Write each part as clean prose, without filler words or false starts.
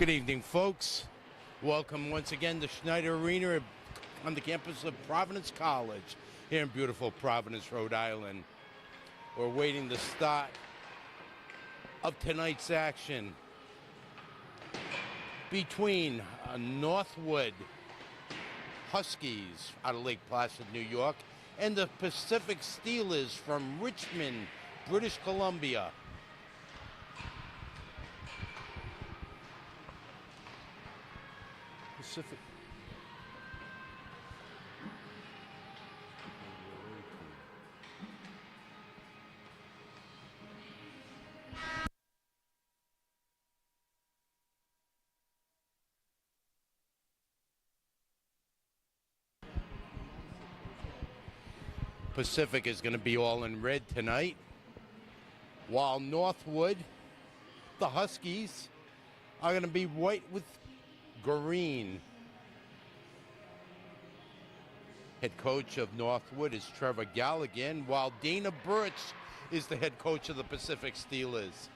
Good evening, folks. Welcome once again to Schneider Arena on the campus of Providence College here in beautiful Providence, Rhode Island. We're waiting the start of tonight's action between Northwood Huskies out of Lake Placid, New York, and the Pacific Steelers from Richmond, British Columbia. Pacific. Pacific is going to be all in red tonight, while Northwood, the Huskies, are going to be white with green. Head coach of Northwood is Trevor Galligan, while Dana Birch is the head coach of the Pacific Steelers.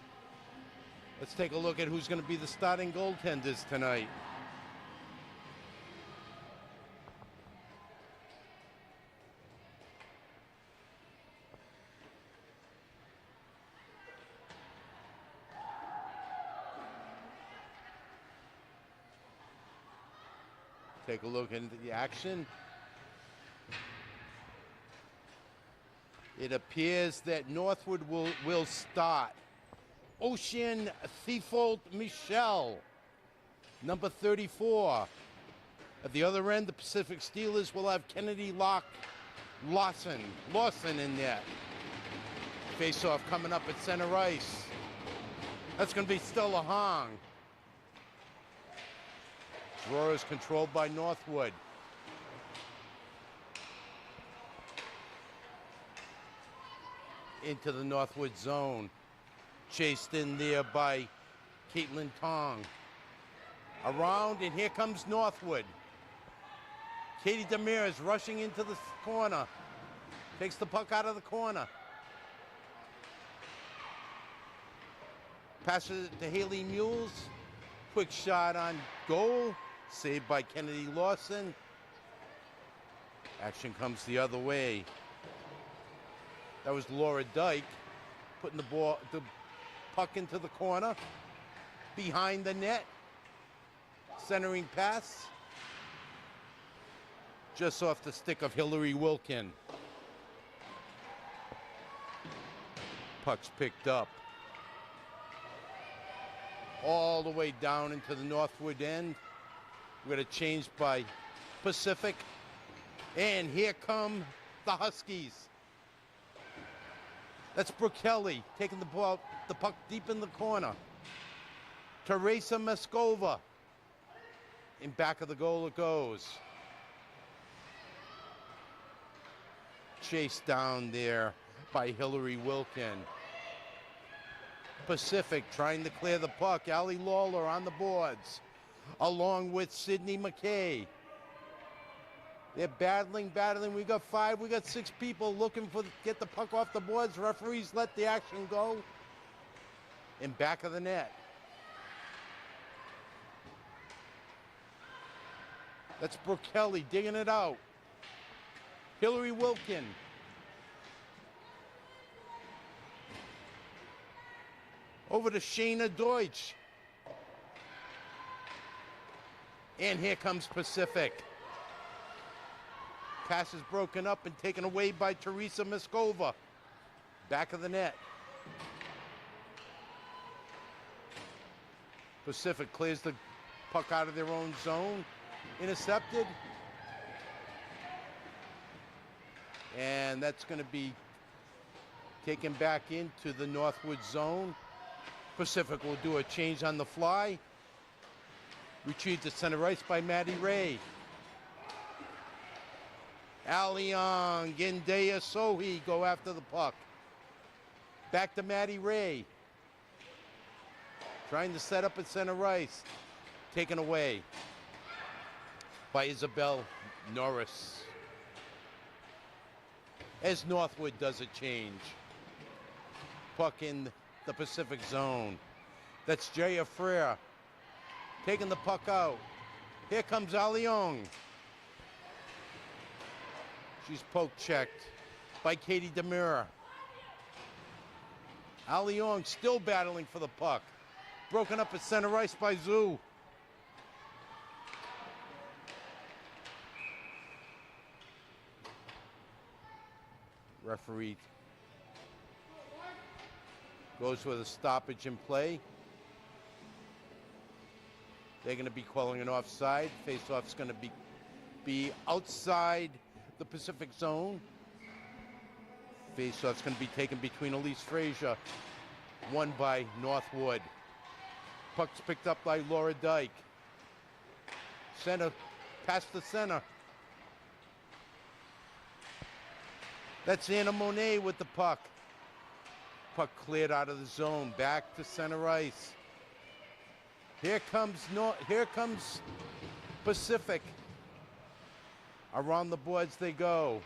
Let's take a look at who's going to be the starting goaltenders tonight. Take a look into the action. It appears that Northwood will start. Ocean Theofold Michel, number 34. At the other end, the Pacific Steelers will have Kennedy Lawson in there. Face-off coming up at center ice. That's going to be Stella Hong. Draw is controlled by Northwood. Into the Northwood zone. Chased in there by Caitlin Tong. Around, and here comes Northwood. Katie Demers rushing into the corner. Takes the puck out of the corner. Passes it to Haley Mules. Quick shot on goal. Saved by Kennedy Lawson. Action comes the other way. That was Laura Dyke putting the puck into the corner. Behind the net. Centering pass. Just off the stick of Hillary Wilkin. Puck's picked up. All the way down into the Northwood end. We're going to change by Pacific. And here come the Huskies. That's Brooke Kelly taking the puck deep in the corner. Teresa Meskova. In back of the goal it goes. Chased down there by Hillary Wilkin. Pacific trying to clear the puck. Allie Lawler on the boards, along with Sydney McKay. They're battling. We got 6 people looking for get the puck off the boards. Referees let the action go. In back of the net. That's Brooke Kelly digging it out. Hillary Wilkin. Over to Shayna Deutsch. And here comes Pacific. Pass is broken up and taken away by Teresa Meskova. Back of the net. Pacific clears the puck out of their own zone. Intercepted. And that's going to be taken back into the Northwood zone. Pacific will do a change on the fly. Retrieved to center ice by Maddie Ray. Aliong and Dea Sohi go after the puck. Back to Maddie Ray. Trying to set up at center ice. Taken away by Isabel Norris. As Northwood does a change. Puck in the Pacific zone. That's Jaya Freer. taking the puck out. Here comes Alliong. She's poke checked by Katie Demira. Alliong still battling for the puck. Broken up at center ice by Zhu. Referee goes with a stoppage in play. They're going to be calling an offside. Face-off's going to be outside the Pacific zone. Face-off's going to be taken between Elise Frazier, won by Northwood. Puck's picked up by Laura Dyke. Center, past the center. That's Anna Monet with the puck. Puck cleared out of the zone, back to center ice. Here comes Pacific. Around the boards they go.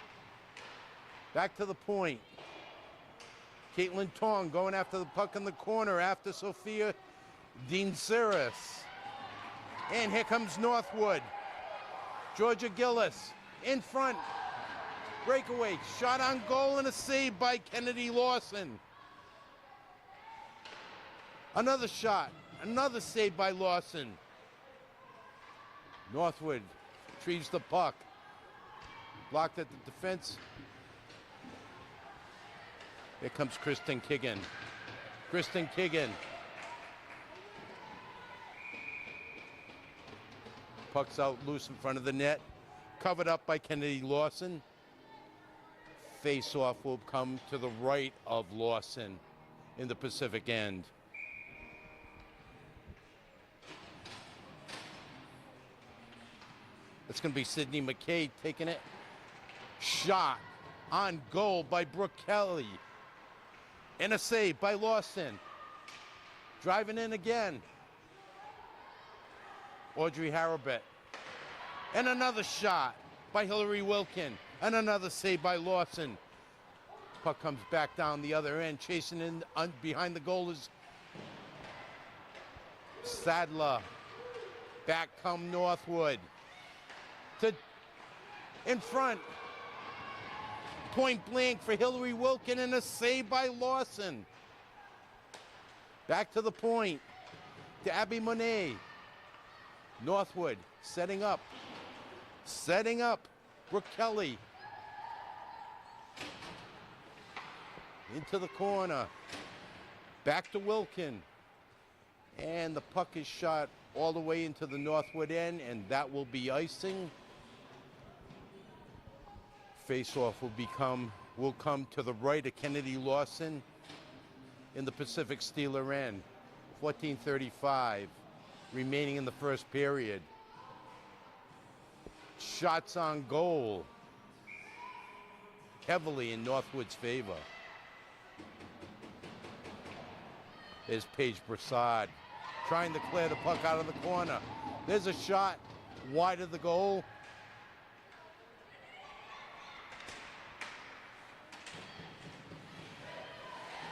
Back to the point. Caitlin Tong going after the puck in the corner after Sophia Dean-Siris. And here comes Northwood. Georgia Gillis in front. Breakaway, shot on goal and a save by Kennedy Lawson. Another shot, another save by Lawson. Northwood retrieves the puck. Blocked at the defense. Here comes Kristen Kigan. Kristen Kigan. Puck's out loose in front of the net. Covered up by Kennedy Lawson. Face-off will come to the right of Lawson in the Pacific end. It's going to be Sydney McKay taking it. Shot on goal by Brooke Kelly. And a save by Lawson. Driving in again. Audrey Harabet. And another shot by Hillary Wilkin. And another save by Lawson. Puck comes back down the other end. Chasing in behind the goal is Sadler. Back come Northwood. In front. Point blank for Hillary Wilkin and a save by Lawson. Back to the point. To Abby Monet. Northwood setting up. Setting up. Brooke Kelly. Into the corner. Back to Wilkin. And the puck is shot all the way into the Northwood end, and that will be icing. Face-off will come to the right of Kennedy Lawson in the Pacific Steeler end. 14:35 remaining in the first period. Shots on goal. Heavily in Northwood's favor. There's Paige Broussard trying to clear the puck out of the corner. There's a shot wide of the goal.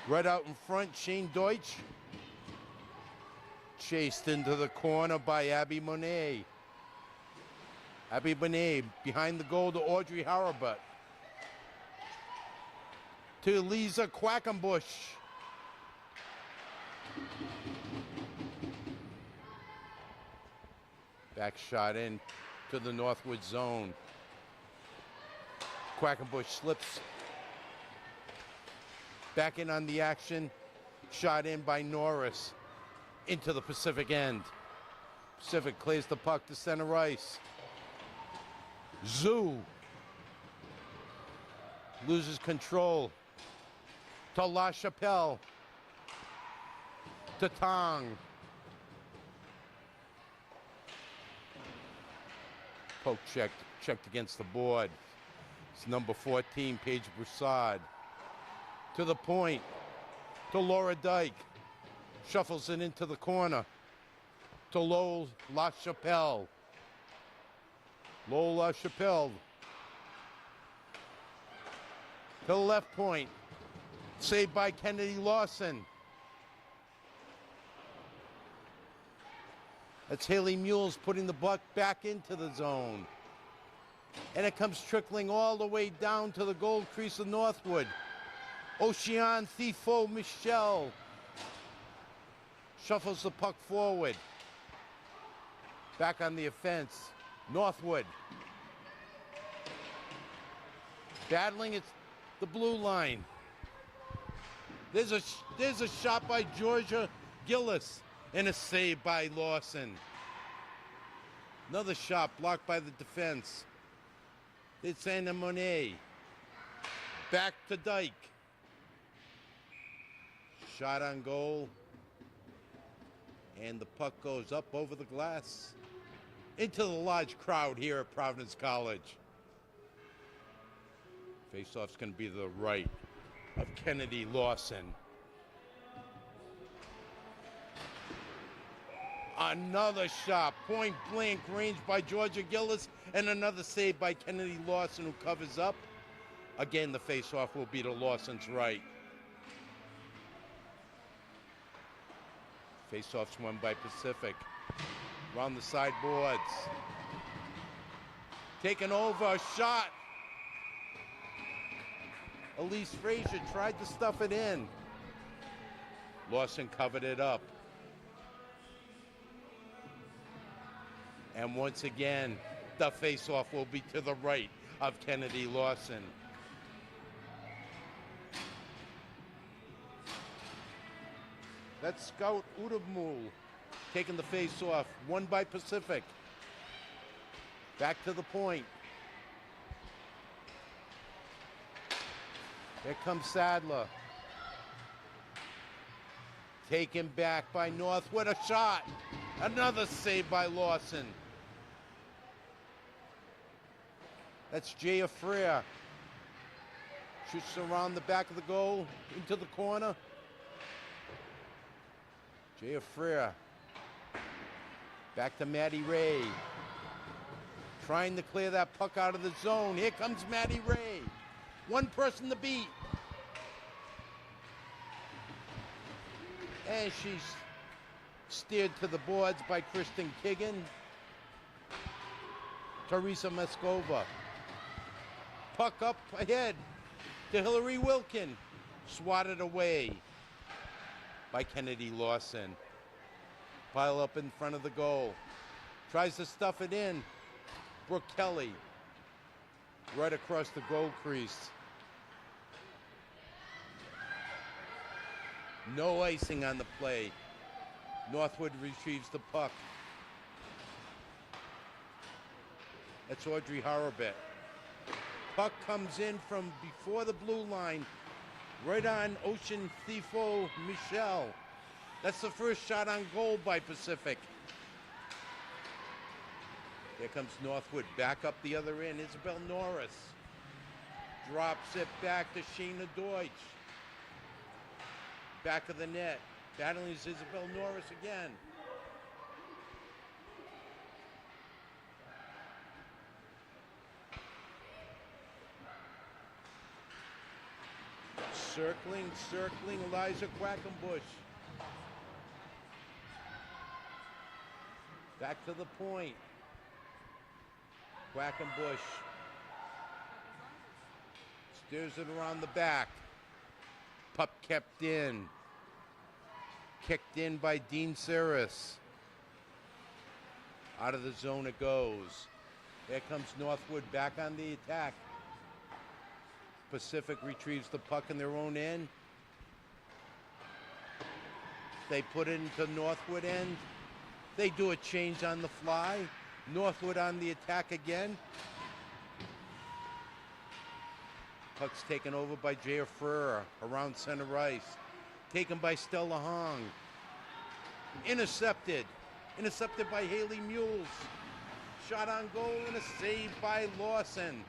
Right out in front, Shane Deutsch. Chased into the corner by Abby Monet. Abby Monet behind the goal to Audrey Harabut. To Lisa Quackenbush. Back shot in to the Northwood zone. Quackenbush slips back in on the action. Shot in by Norris into the Pacific end. Pacific clears the puck to center ice. Zhu loses control to La Chapelle. To Tong. Poke checked against the board. It's number 14, Paige Broussard. To the point, to Laura Dyke. Shuffles it into the corner. To Lowell La Chapelle. Lowell La Chapelle. To the left point. Saved by Kennedy Lawson. That's Haley Mules putting the puck back into the zone. And it comes trickling all the way down to the goal crease of Northwood. Ocean Thifo Michel shuffles the puck forward. Back on the offense, Northwood. Battling at the blue line. There's a shot by Georgia Gillis and a save by Lawson. Another shot blocked by the defense. It's Anna Monet. Back to Dyke. Shot on goal. And the puck goes up over the glass into the large crowd here at Providence College. Faceoff's going to be to the right of Kennedy Lawson. Another shot, point blank range by Georgia Gillis, and another save by Kennedy Lawson, who covers up. Again, the faceoff will be to Lawson's right. Faceoff's won by Pacific. Around the sideboards. Taken over, a shot. Elise Frazier tried to stuff it in. Lawson covered it up. And once again, the faceoff will be to the right of Kennedy Lawson. That's Scout Udamul taking the faceoff, won by Pacific. Back to the point. Here comes Sadler. Taken back by Northwood, a shot. Another save by Lawson. That's Jaya Freer. Shoots around the back of the goal, into the corner. Jaya Freer. Back to Maddie Ray. Trying to clear that puck out of the zone. Here comes Maddie Ray. One person to beat. And she's steered to the boards by Kristen Kigan. Teresa Meskova. Puck up ahead to Hillary Wilkin. Swatted away by Kennedy Lawson. Pile up in front of the goal. Tries to stuff it in. Brooke Kelly. Right across the goal crease. No icing on the play. Northwood retrieves the puck. That's Audrey Horobet. Puck comes in from before the blue line, right on Ocean Thifo Michel. That's the first shot on goal by Pacific. Here comes Northwood, back up the other end. Isabel Norris drops it back to Sheena Deutsch. Back of the net. Battling is Isabel Norris again. Circling Eliza Quackenbush. Back to the point. Quackenbush steers it around the back. Puck kept in. Kicked in by Dean Saris. Out of the zone it goes. Here comes Northwood back on the attack. Pacific retrieves the puck in their own end. They put it into Northwood end. They do a change on the fly. Northwood on the attack again. Puck's taken over by Jaya Ferrer around center ice. Taken by Stella Hong. Intercepted. Intercepted by Haley Mules. Shot on goal and a save by Lawson.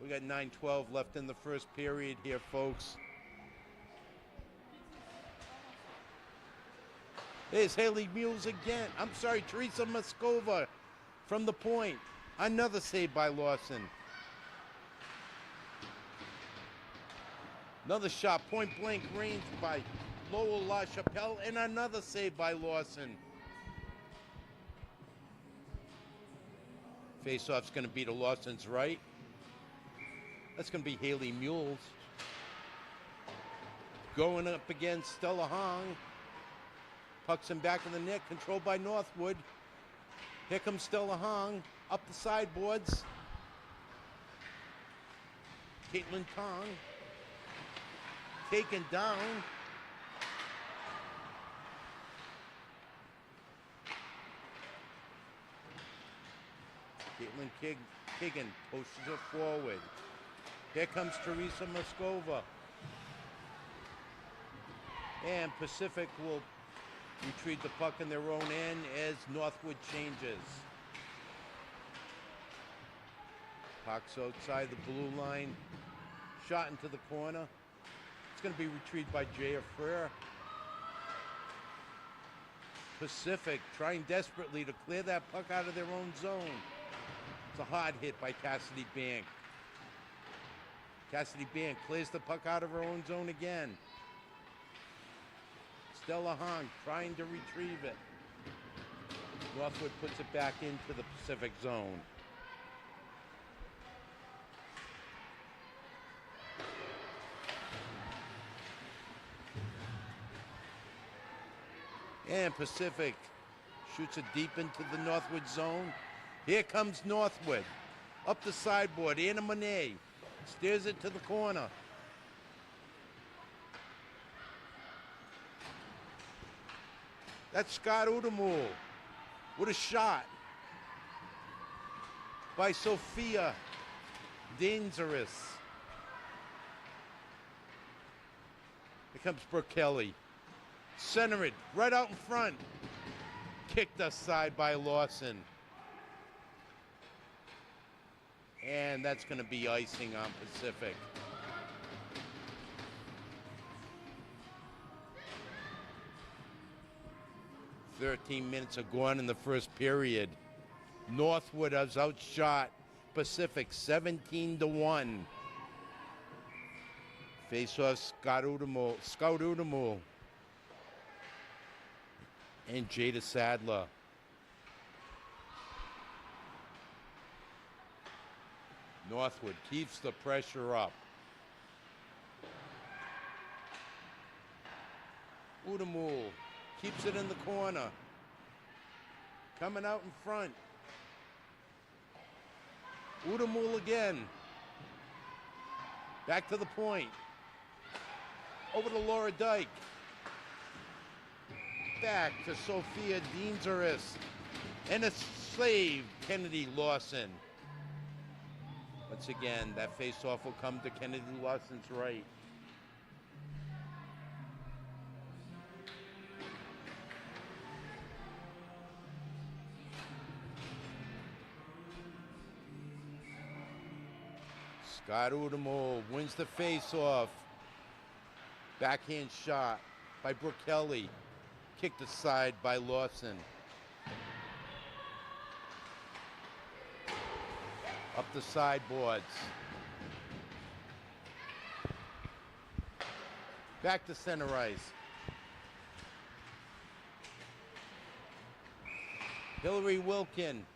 We got 9:12 left in the first period here, folks. There's Haley Mules again. I'm sorry, Teresa Meskova from the point. Another save by Lawson. Another shot, point blank range by Lowell LaChapelle, and another save by Lawson. Face-off's going to be to Lawson's right. That's going to be Haley Mules. Going up against Stella Hong. Pucks him back in the net, controlled by Northwood. Here comes Stella Hong, up the sideboards. Caitlin Tong, taken down. Caitlin Kiggin pushes it forward. Here comes Teresa Moskova. And Pacific will retrieve the puck in their own end as Northwood changes. Puck's outside the blue line. Shot into the corner. It's going to be retrieved by Jaya Frere. Pacific trying desperately to clear that puck out of their own zone. It's a hard hit by Cassidy Bank. Cassidy Bank clears the puck out of her own zone again. Stella Hong trying to retrieve it. Northwood puts it back into the Pacific zone. And Pacific shoots it deep into the Northwood zone. Here comes Northwood. Up the sideboard, Anna Monet steers it to the corner. That's Scott Udamul with a shot by Sophia Dangerous. Here comes Brooke Kelly. Center it right out in front. Kicked aside by Lawson. And that's going to be icing on Pacific. "13 minutes are gone in the first period. Northwood has outshot Pacific 17-1. Face-off Scout Udamul and Jada Sadler. Northwood keeps the pressure up. Udamul keeps it in the corner. Coming out in front. Udamul again. Back to the point. Over to Laura Dyke. Back to Sophia Dangerous. And a save, Kennedy Lawson. Once again, that face-off will come to Kennedy Lawson's right. Scott Udamul wins the face-off. Backhand shot by Brooke Kelly. Kicked aside by Lawson. Up the sideboards. Back to center ice. Hillary Wilkin.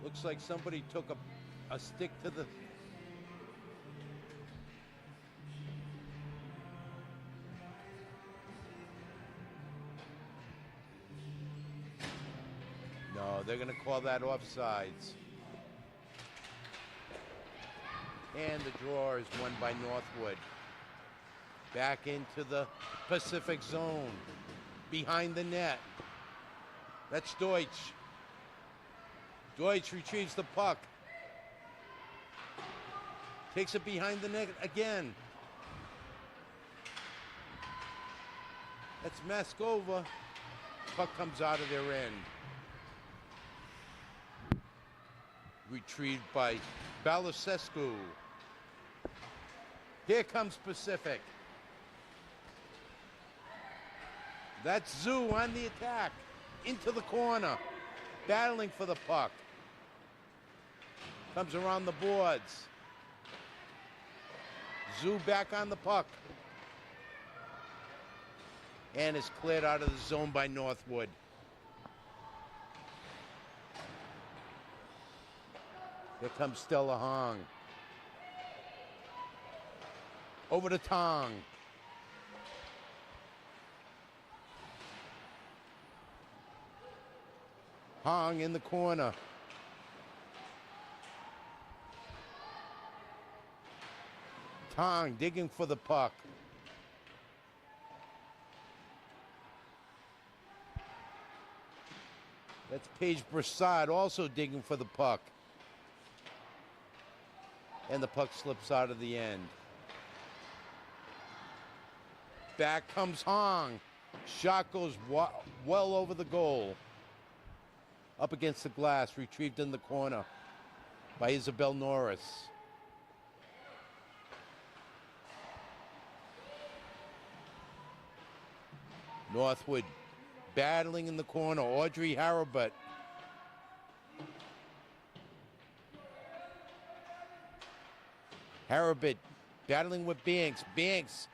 Looks like somebody took a stick to the... No, they're going to call that offsides. And the draw is won by Northwood. Back into the Pacific zone. Behind the net. That's Deutsch. Deutsch retrieves the puck. Takes it behind the net again. That's Moskova. Puck comes out of their end. Retrieved by Balasescu. Here comes Pacific. That's Zoo on the attack. Into the corner. Battling for the puck. Comes around the boards. Zoo back on the puck. And is cleared out of the zone by Northwood. Here comes Stella Hong. Over to Tong. Hong in the corner. Tong digging for the puck. That's Paige Broussard also digging for the puck. And the puck slips out of the end. Back comes Hong. Shot goes well over the goal. Up against the glass, retrieved in the corner by Isabel Norris. Northwood battling in the corner. Audrey Harabut. Harabut battling with Banks. Banks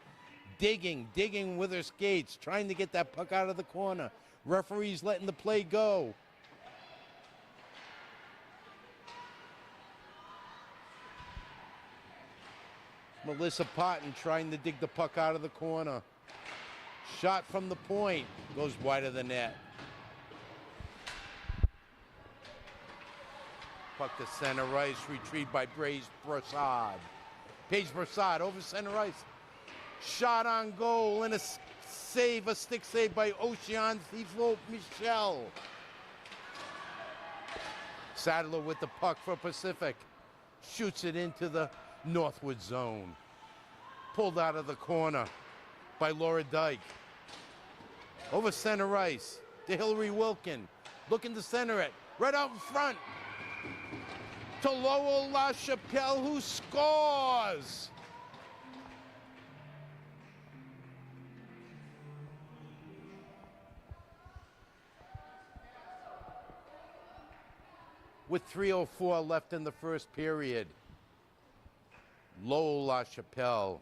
digging with her skates, trying to get that puck out of the corner. Referee's letting the play go. Melissa Potton trying to dig the puck out of the corner. Shot from the point goes wide of the net. Puck to center ice, retrieved by Paige Broussard. Paige Broussard over center ice. Shot on goal and a save, a stick save by Ocean Thibault Michelle. Sadler with the puck for Pacific. Shoots it into the Northwood zone. Pulled out of the corner by Laura Dyke. Over center ice to Hillary Wilkin. Looking to center it. Right out in front to Lowell LaChapelle, who scores. With 3:04 left in the first period. Lowell LaChapelle.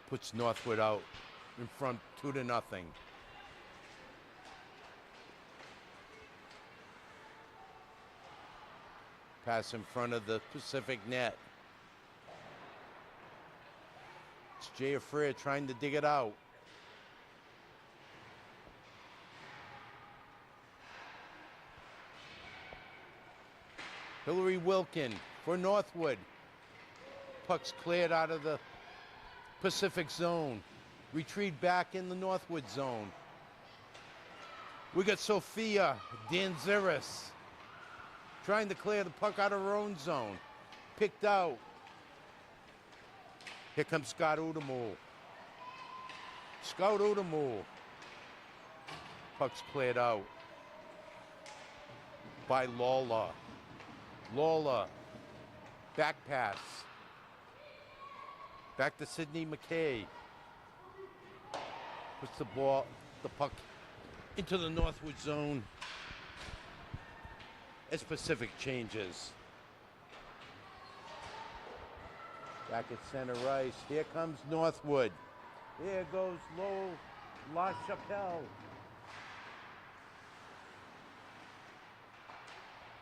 Puts Northwood out in front 2-0. Pass in front of the Pacific net. It's Jaya Freer trying to dig it out. Hillary Wilkin for Northwood. Puck's cleared out of the Pacific zone. Retrieved back in the Northwood zone. We got Sophia Danziris trying to clear the puck out of her own zone. Picked out. Here comes Scott Udamul. Scott Udamul. Puck's cleared out by Lawler. Lawler. Back pass. Back to Sydney McKay. Puts the puck into the Northwood zone as Pacific changes. Back at center ice. Here comes Northwood. Here goes Lowell LaChapelle.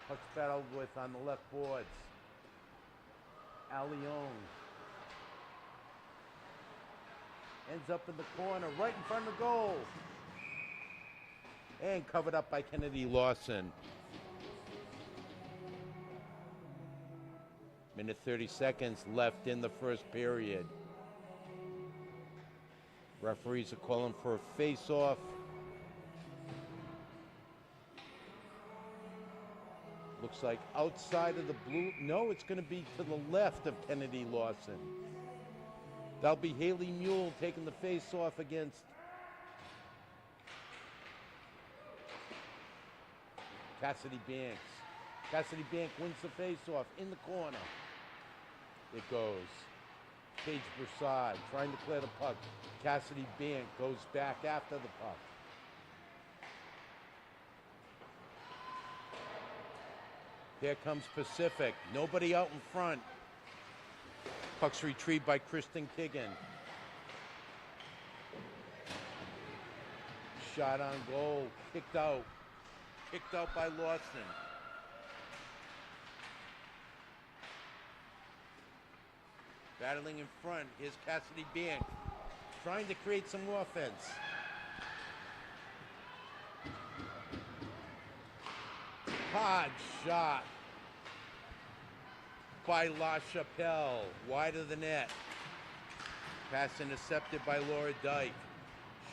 Puck's battled with on the left boards. Allione. Ends up in the corner, right in front of goal. And covered up by Kennedy Lawson. Minute 30 seconds left in the first period. Referees are calling for a face-off. Looks like outside of the blue. No, it's going to be to the left of Kennedy Lawson. That'll be Haley Mule taking the face-off against Cassidy Banks. Cassidy Banks wins the face-off in the corner. It goes. Paige Broussard trying to clear the puck. Cassidy Banks goes back after the puck. Here comes Pacific. Nobody out in front. Puck's retrieved by Kristen Kigan. Shot on goal. Kicked out. Kicked out by Lawson. Battling in front. Here's Cassidy Bank. Trying to create some offense. Hard shot by La Chapelle, wide of the net. Pass intercepted by Laura Dyke.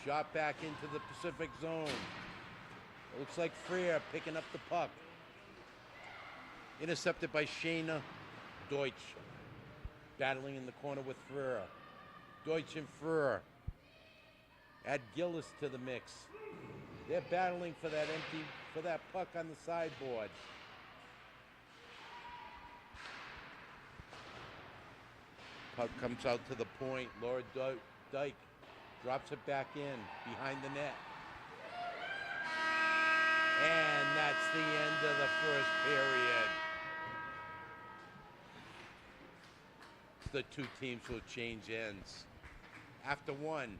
Shot back into the Pacific zone. It looks like Freer picking up the puck. Intercepted by Shayna Deutsch. Battling in the corner with Freer. Deutsch and Freer. Add Gillis to the mix. They're battling for that puck on the sideboard. Puck comes out to the point. Laura Dyke drops it back in behind the net. And that's the end of the first period. The two teams will change ends. After one.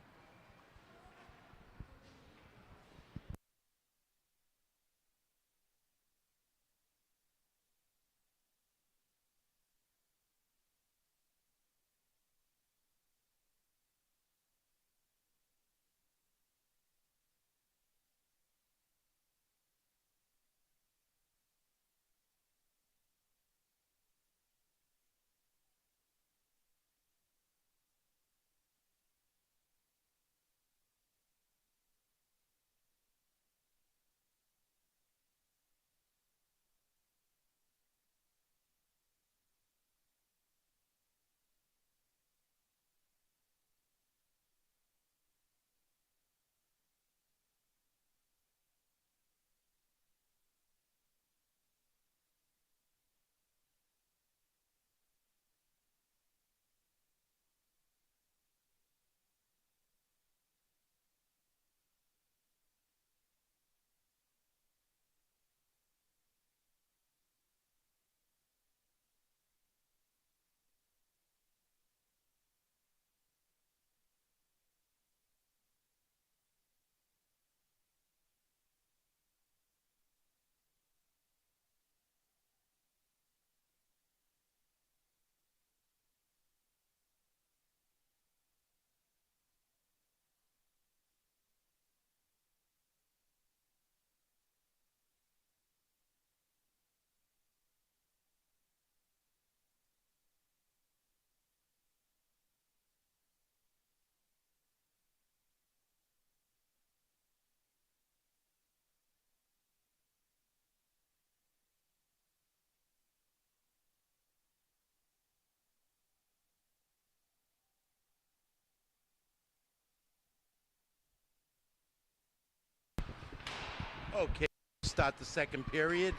Okay, start the second period.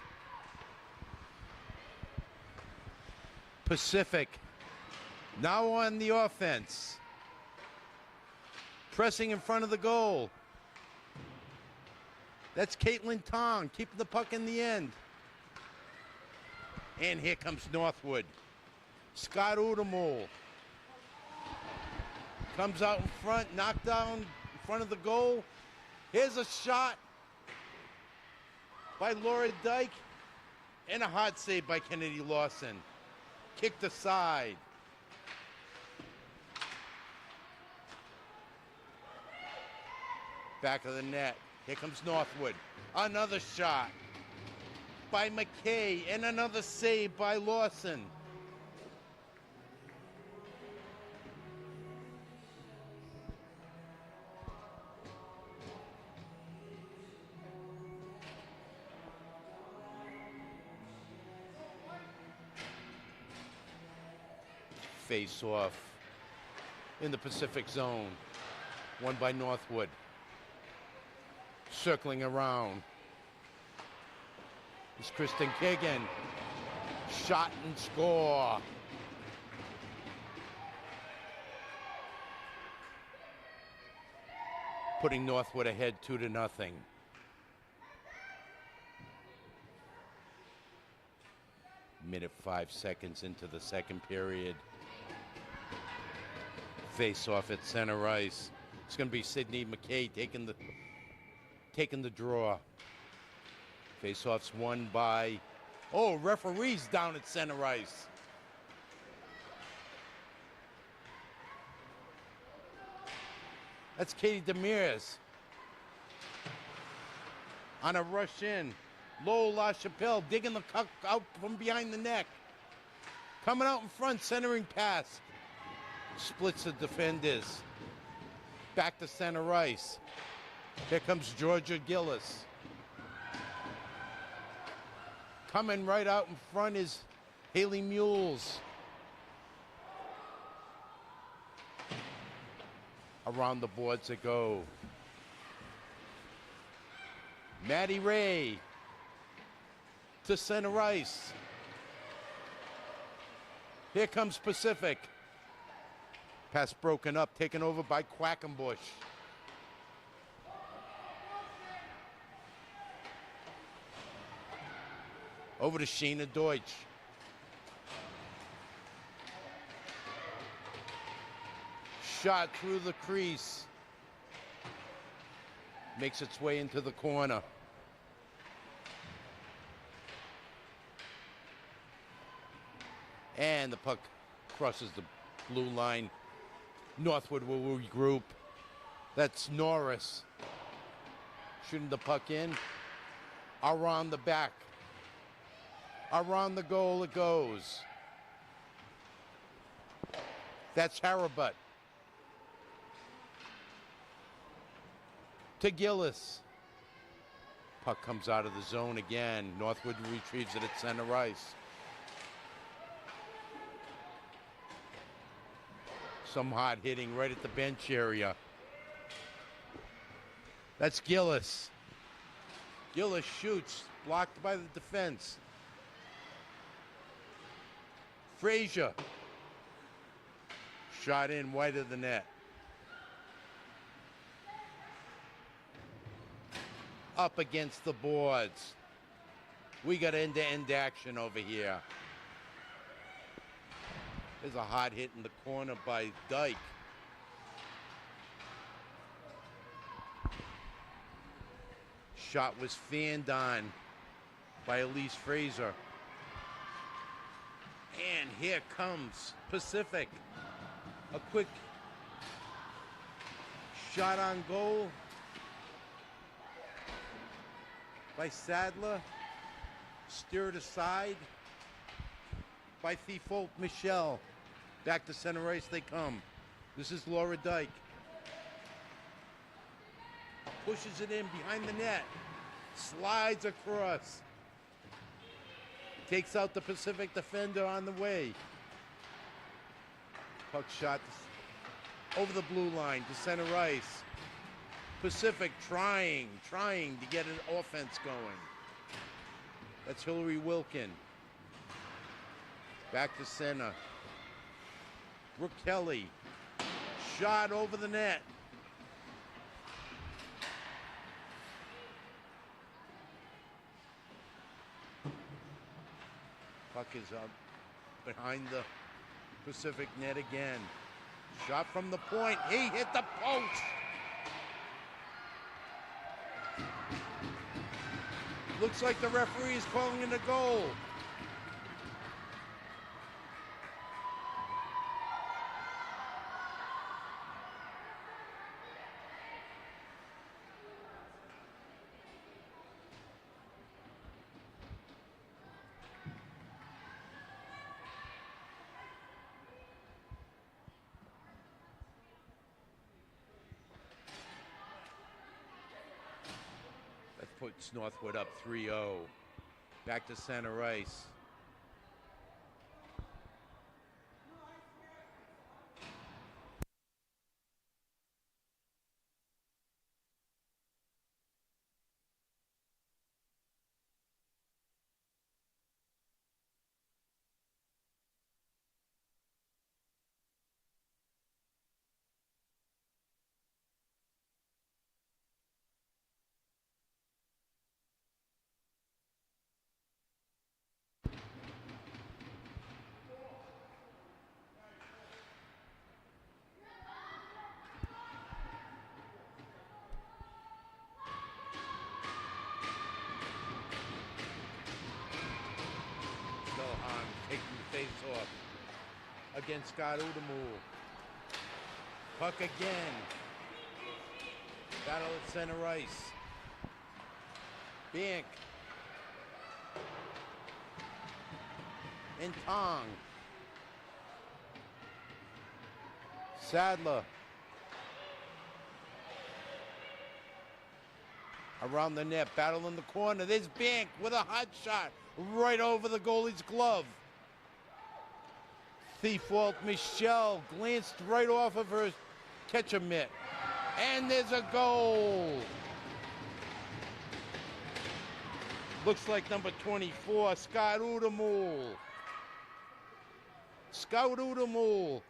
Pacific now on the offense. Pressing in front of the goal. That's Caitlin Tong keeping the puck in the end. And here comes Northwood. Scott Udemol comes out in front, knocked down in front of the goal. Here's a shot by Laura Dyke and a hard save by Kennedy Lawson. Kicked aside. Back of the net. Here comes Northwood. Another shot by McKay and another save by Lawson. Face off in the Pacific zone. Won by Northwood. Circling around. It's Kristen Kagan. Shot and score. Putting Northwood ahead 2-0. Minute 5 seconds into the second period. Face off at center ice. It's going to be Sidney McKay taking the draw. Face off's won by, referee's down at center ice. That's Katie Demers on a rush in. Lowell LaChapelle digging the cup out from behind the neck. Coming out in front, centering pass. Splits the defenders. Back to center ice. Here comes Georgia Gillis. Coming right out in front is Haley Mules. Around the boards it go. Maddie Ray to center ice. Here comes Pacific. Pass broken up, taken over by Quackenbush. Over to Sheena Deutsch. Shot through the crease. Makes its way into the corner. And the puck crosses the blue line. Northwood will regroup. That's Norris. Shooting the puck in. Around the back. Around the goal it goes. That's Harabut. To Gillis. Puck comes out of the zone again. Northwood retrieves it at center ice. Some hard hitting right at the bench area. That's Gillis. Gillis shoots, blocked by the defense. Frazier. Shot in wide of the net. Up against the boards. We got end-to-end action over here. There's a hard hit in the corner by Dyke. Shot was fanned on by Elise Fraser. And here comes Pacific. A quick shot on goal by Sadler. Steered aside by Thibault Michelle. Back to center ice they come. This is Laura Dyke. Pushes it in behind the net. Slides across. Takes out the Pacific defender on the way. Puck shot over the blue line to center ice. Pacific trying to get an offense going. That's Hillary Wilkin. Back to center. Brooke Kelly. Shot over the net. Puck is up behind the Pacific net again. Shot from the point. He hit the post. Looks like the referee is calling in a goal. Puts Northwood up 3-0. Back to center ice. face-off against Scott Udamul. Puck again. Battle at center ice. Bank. And Tong. Sadler. Around the net, battle in the corner. There's Bank with a hot shot right over the goalie's glove. Thiefwalt Michelle glanced right off of her catcher mitt. And there's a goal. Looks like number 24, Scott Udamul. Scott Udamul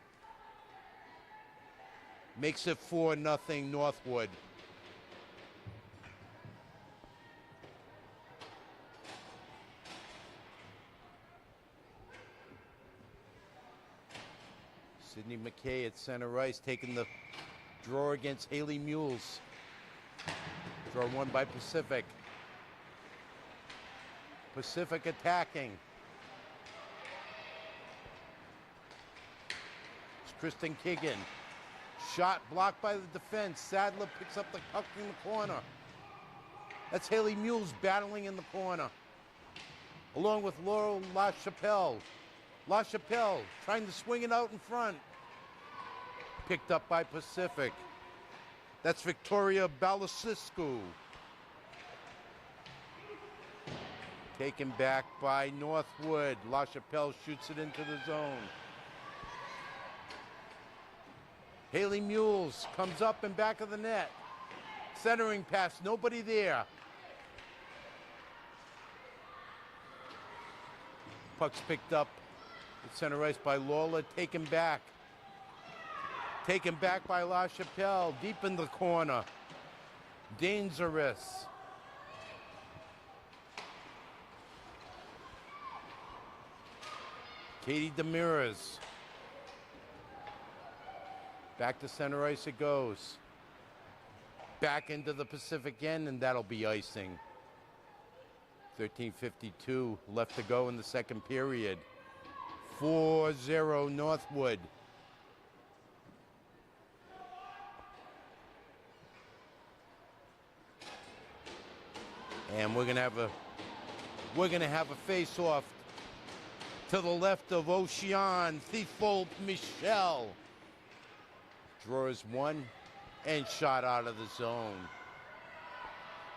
makes it 4-0 Northwood. Sidney McKay at center ice taking the draw against Haley Mules. Draw won by Pacific. Pacific attacking. It's Kristen Kigan. Shot blocked by the defense. Sadler picks up the puck in the corner. That's Haley Mules battling in the corner. Along with Laurel LaChapelle. LaChapelle trying to swing it out in front. Picked up by Pacific. That's Victoria Balasiscu. Taken back by Northwood. LaChapelle shoots it into the zone. Haley Mules comes up in back of the net. Centering pass, nobody there. Puck's picked up at center ice by Lawler, taken back. Taken back by LaChapelle, deep in the corner. Dangerous. Katie Demiras. Back to center ice it goes. Back into the Pacific end, and that'll be icing. 13:52 left to go in the second period. 4-0 Northwood. And we're gonna have a face-off to the left of Ocean. Thiefwalt Michelle. Draws one and shot out of the zone.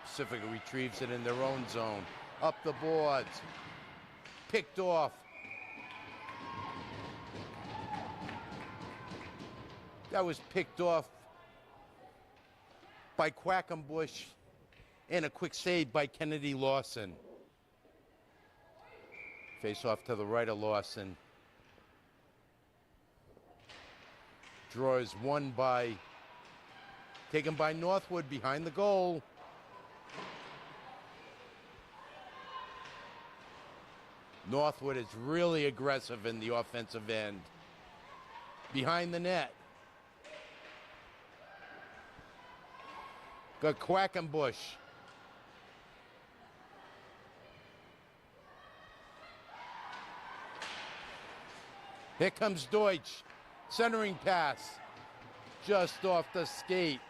Pacific retrieves it in their own zone. Up the boards. Picked off. That was picked off by Quackenbush and a quick save by Kennedy Lawson. Face off to the right of Lawson. Draw is won by, taken by Northwood behind the goal. Northwood is really aggressive in the offensive end. Behind the net. Got Quackenbush. Here comes Deutsch. Centering pass. Just off the skate.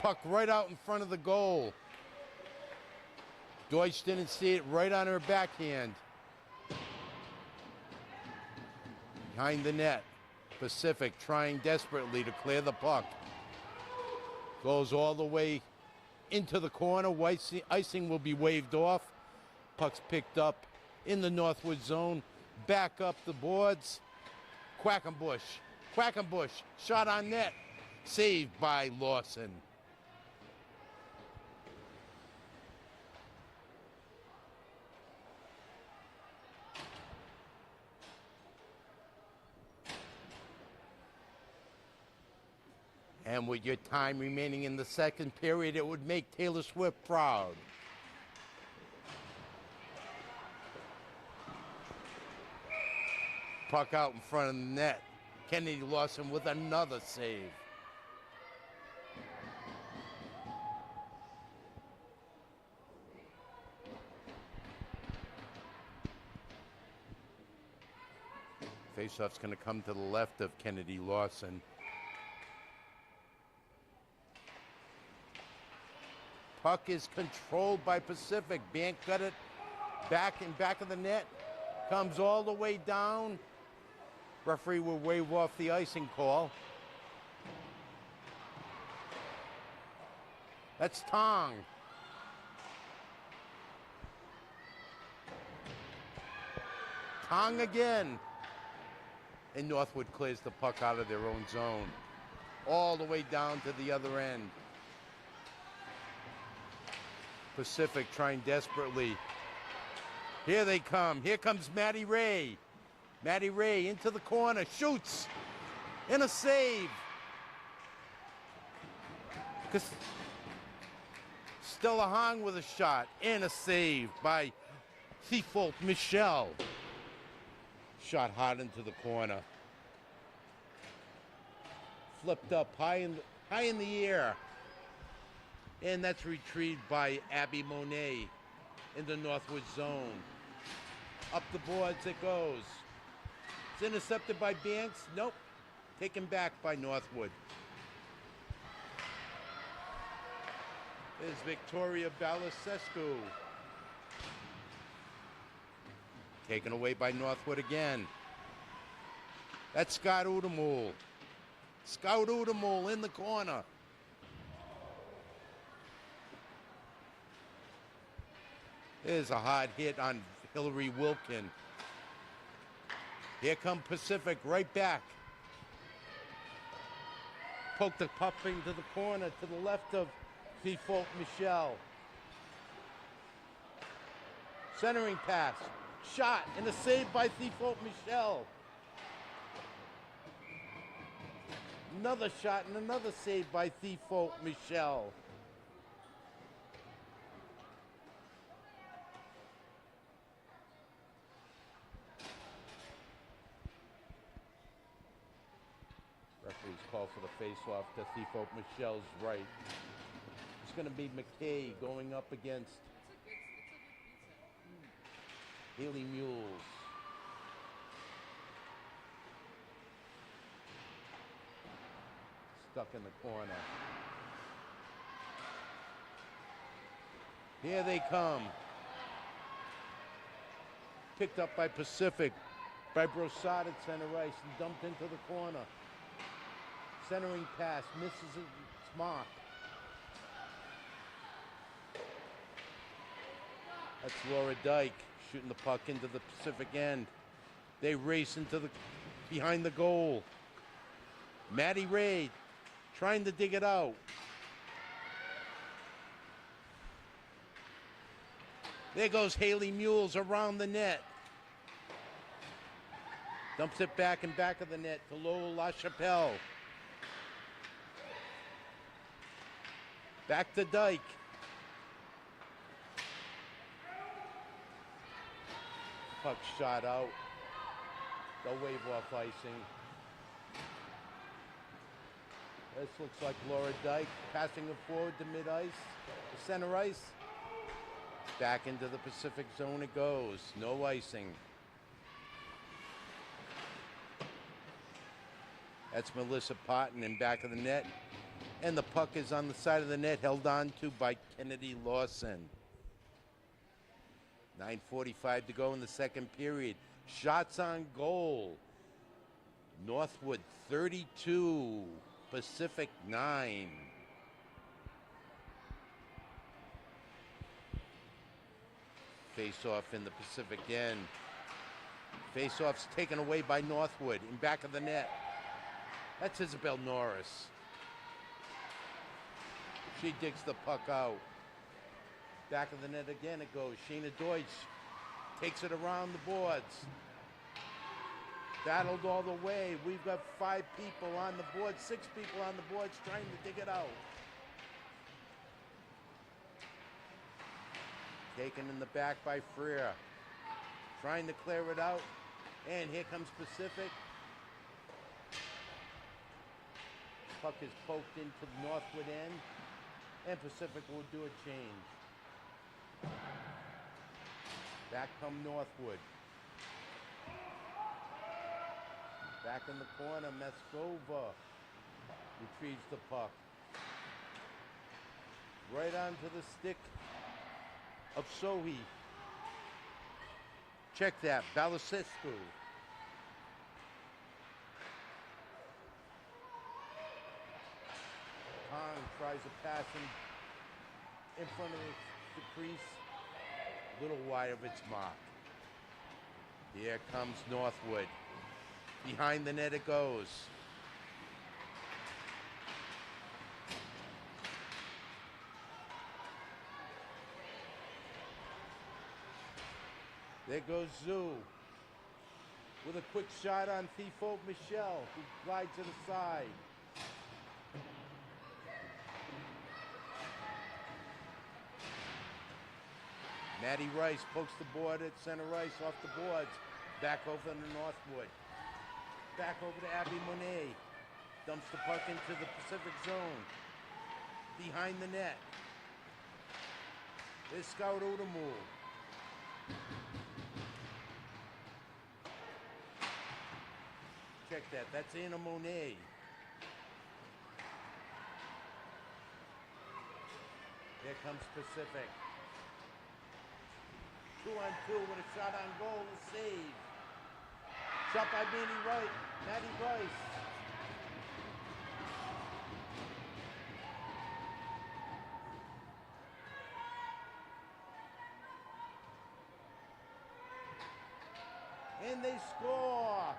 Puck right out in front of the goal. Deutsch didn't see it, right on her backhand. Behind the net. Pacific trying desperately to clear the puck. Goes all the way into the corner. Icing will be waved off. Puck's picked up in the Northwood zone. Back up the boards. Quackenbush. Quackenbush. Shot on net. Saved by Lawson. And with your time remaining in the second period, it would make Taylor Swift proud. Puck out in front of the net. Kennedy Lawson with another save. Faceoff's going to come to the left of Kennedy Lawson. Puck is controlled by Pacific. Bank got it back in back of the net. Comes all the way down. Referee will wave off the icing call. That's Tong. Tong again. And Northwood clears the puck out of their own zone. All the way down to the other end. Pacific trying desperately. Here they come. Here comes Matty Ray. Matty Ray into the corner. Shoots. And a save. Stella Hong with a shot. And a save by Thifault Michel. Shot hard into the corner. Flipped up high in the air. And that's retrieved by Abby Monet in the Northwood zone. Up the boards it goes. It's intercepted by Banks. Nope. Taken back by Northwood. There's Victoria Balasescu. Taken away by Northwood again. That's Scott Udemul. Scott Udemul in the corner. There's a hard hit on Hillary Wilkin. Here come Pacific right back. Poke the puck into the corner to the left of Thifault Michel. Centering pass. Shot and a save by Thifault Michel. Another shot and another save by Thifault Michel. Referee's call for the face-off to Thifault Michel's right. It's going to be McKay going up against Haley Mules. Stuck in the corner. Here they come. Picked up by Pacific, by Broussard at center ice and dumped into the corner. Centering pass, misses its mark. That's Laura Dyke shooting the puck into the Pacific end. They race into the behind the goal. Matty Ray trying to dig it out. There goes Haley Mules around the net. Dumps it back in back of the net to Lowell LaChapelle. Back to Dyke. Puck shot out. They'll wave off icing. This looks like Laura Dyke passing it forward to mid-ice, to center ice. Back into the Pacific zone it goes. No icing. That's Melissa Potton in back of the net. And the puck is on the side of the net, held on to by Kennedy Lawson. 9:45 to go in the second period. Shots on goal. Northwood 32, Pacific 9. Face-off in the Pacific end. Face-off's taken away by Northwood in back of the net. That's Isabel Norris. She digs the puck out. Back of the net again it goes. Sheena Deutsch takes it around the boards. Battled all the way. We've got 5 people on the board, 6 people on the boards trying to dig it out. Taken in the back by Freer. Trying to clear it out. And here comes Pacific. Puck is poked into the Northwood end. And Pacific will do a change. Back come Northwood. Back in the corner, Meskova retrieves the puck. Right onto the stick of Sohi. Check that, Balasescu. Kong tries a pass in front of the crease, a little wide of its mark. Here comes Northwood. Behind the net it goes. There goes Zoo with a quick shot on Thibault Michel, who glides to the side. Matty Rice pokes the board at center ice off the boards. Back over to Northwood. Back over to Abby Monet. Dumps the puck into the Pacific zone. Behind the net. There's Scout Odomul. Check that. That's Anna Monet. Here comes Pacific. 2-on-2 with a shot on goal, a save. Shot by Matty Rice. And they score.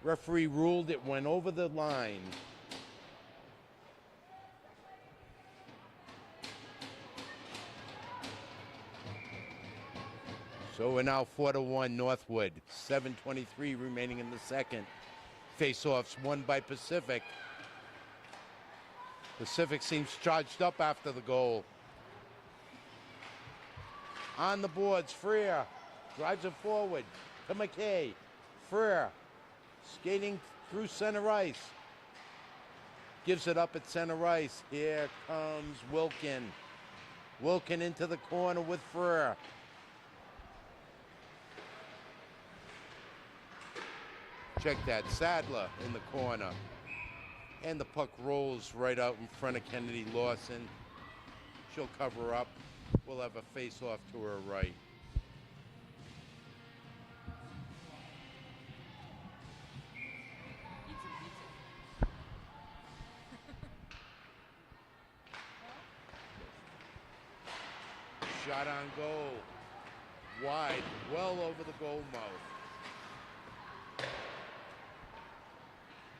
Referee ruled it went over the line. So we're now 4-1 Northwood. 7:23 remaining in the second. Face-offs won by Pacific. Pacific seems charged up after the goal. On the boards, Freer drives it forward to McKay. Freer skating through center ice. Gives it up at center ice. Here comes Wilkin. Wilkin into the corner with Freer. Check that, Sadler in the corner. And the puck rolls right out in front of Kennedy Lawson. She'll cover up. We'll have a face-off to her right. Shot on goal. Wide, well over the goal mouth.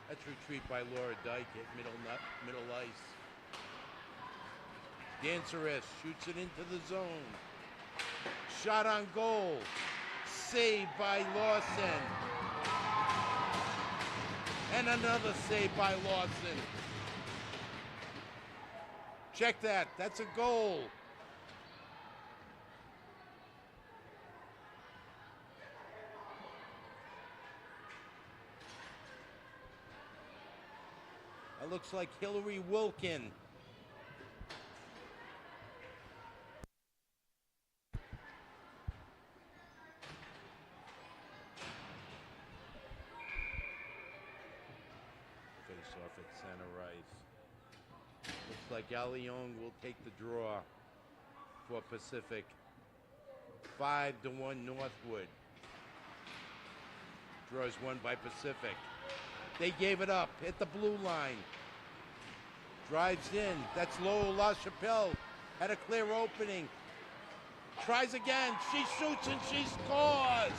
That's retreat by Laura Dyke at middle ice. Danceress shoots it into the zone. Shot on goal. Saved by Lawson. And another save by Lawson. Check that. That's a goal. It looks like Hillary Wilkin. Face off at center ice. Looks like Alliong will take the draw for Pacific. 5-1 Northwood. Draw is won by Pacific. They gave it up, hit the blue line. Drives in, that's Lowell LaChapelle. Had a clear opening. Tries again, she shoots and she scores!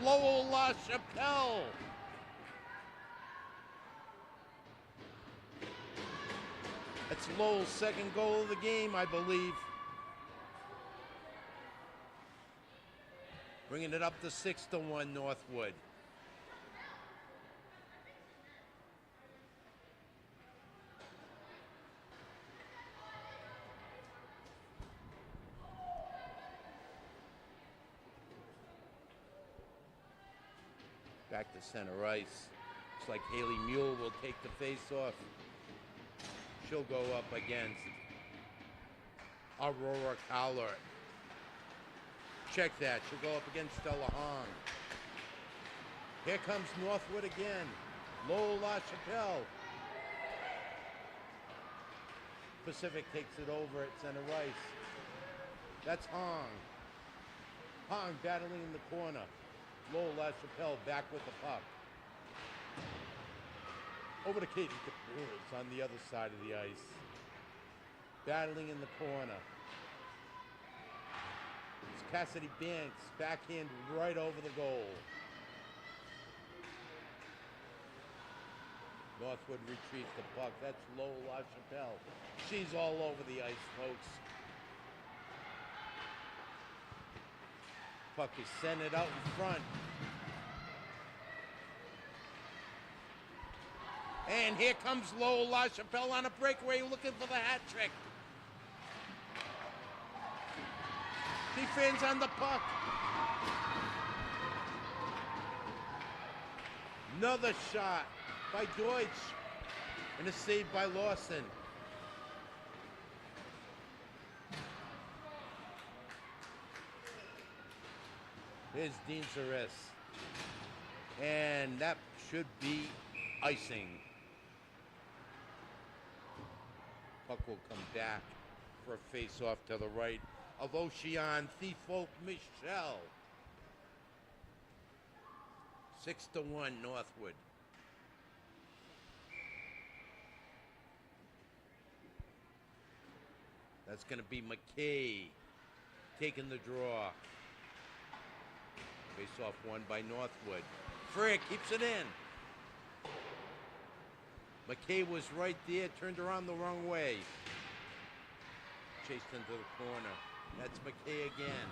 Lowell LaChapelle. That's Lowell's second goal of the game, I believe. Bringing it up to 6-1 Northwood. Back to center ice. Looks like Haley Mule will take the face off. She'll go up against Aurora Collard. Check that. She'll go up against Stella Hong. Here comes Northwood again. Low La Chapelle. Pacific takes it over at center ice. That's Hong. Hong battling in the corner. Low La Chapelle back with the puck. Over to Katie DeBruce on the other side of the ice. Battling in the corner. It's Cassidy Banks, backhand right over the goal. Northwood retrieves the puck. That's Low La Chapelle. She's all over the ice, folks. Puck is centered out in front. And here comes Low La Chapelle on a breakaway looking for the hat trick. Defense on the puck. Another shot by Deutsch. And a save by Lawson. Here's Dean Ceres. And that should be icing. Puck will come back for a face-off to the right of Ocean Thibault Michel. 6-1 Northwood. That's going to be McKay taking the draw. Face-off won by Northwood. Freer keeps it in. McKay was right there, turned around the wrong way. Chased into the corner. That's McKay again.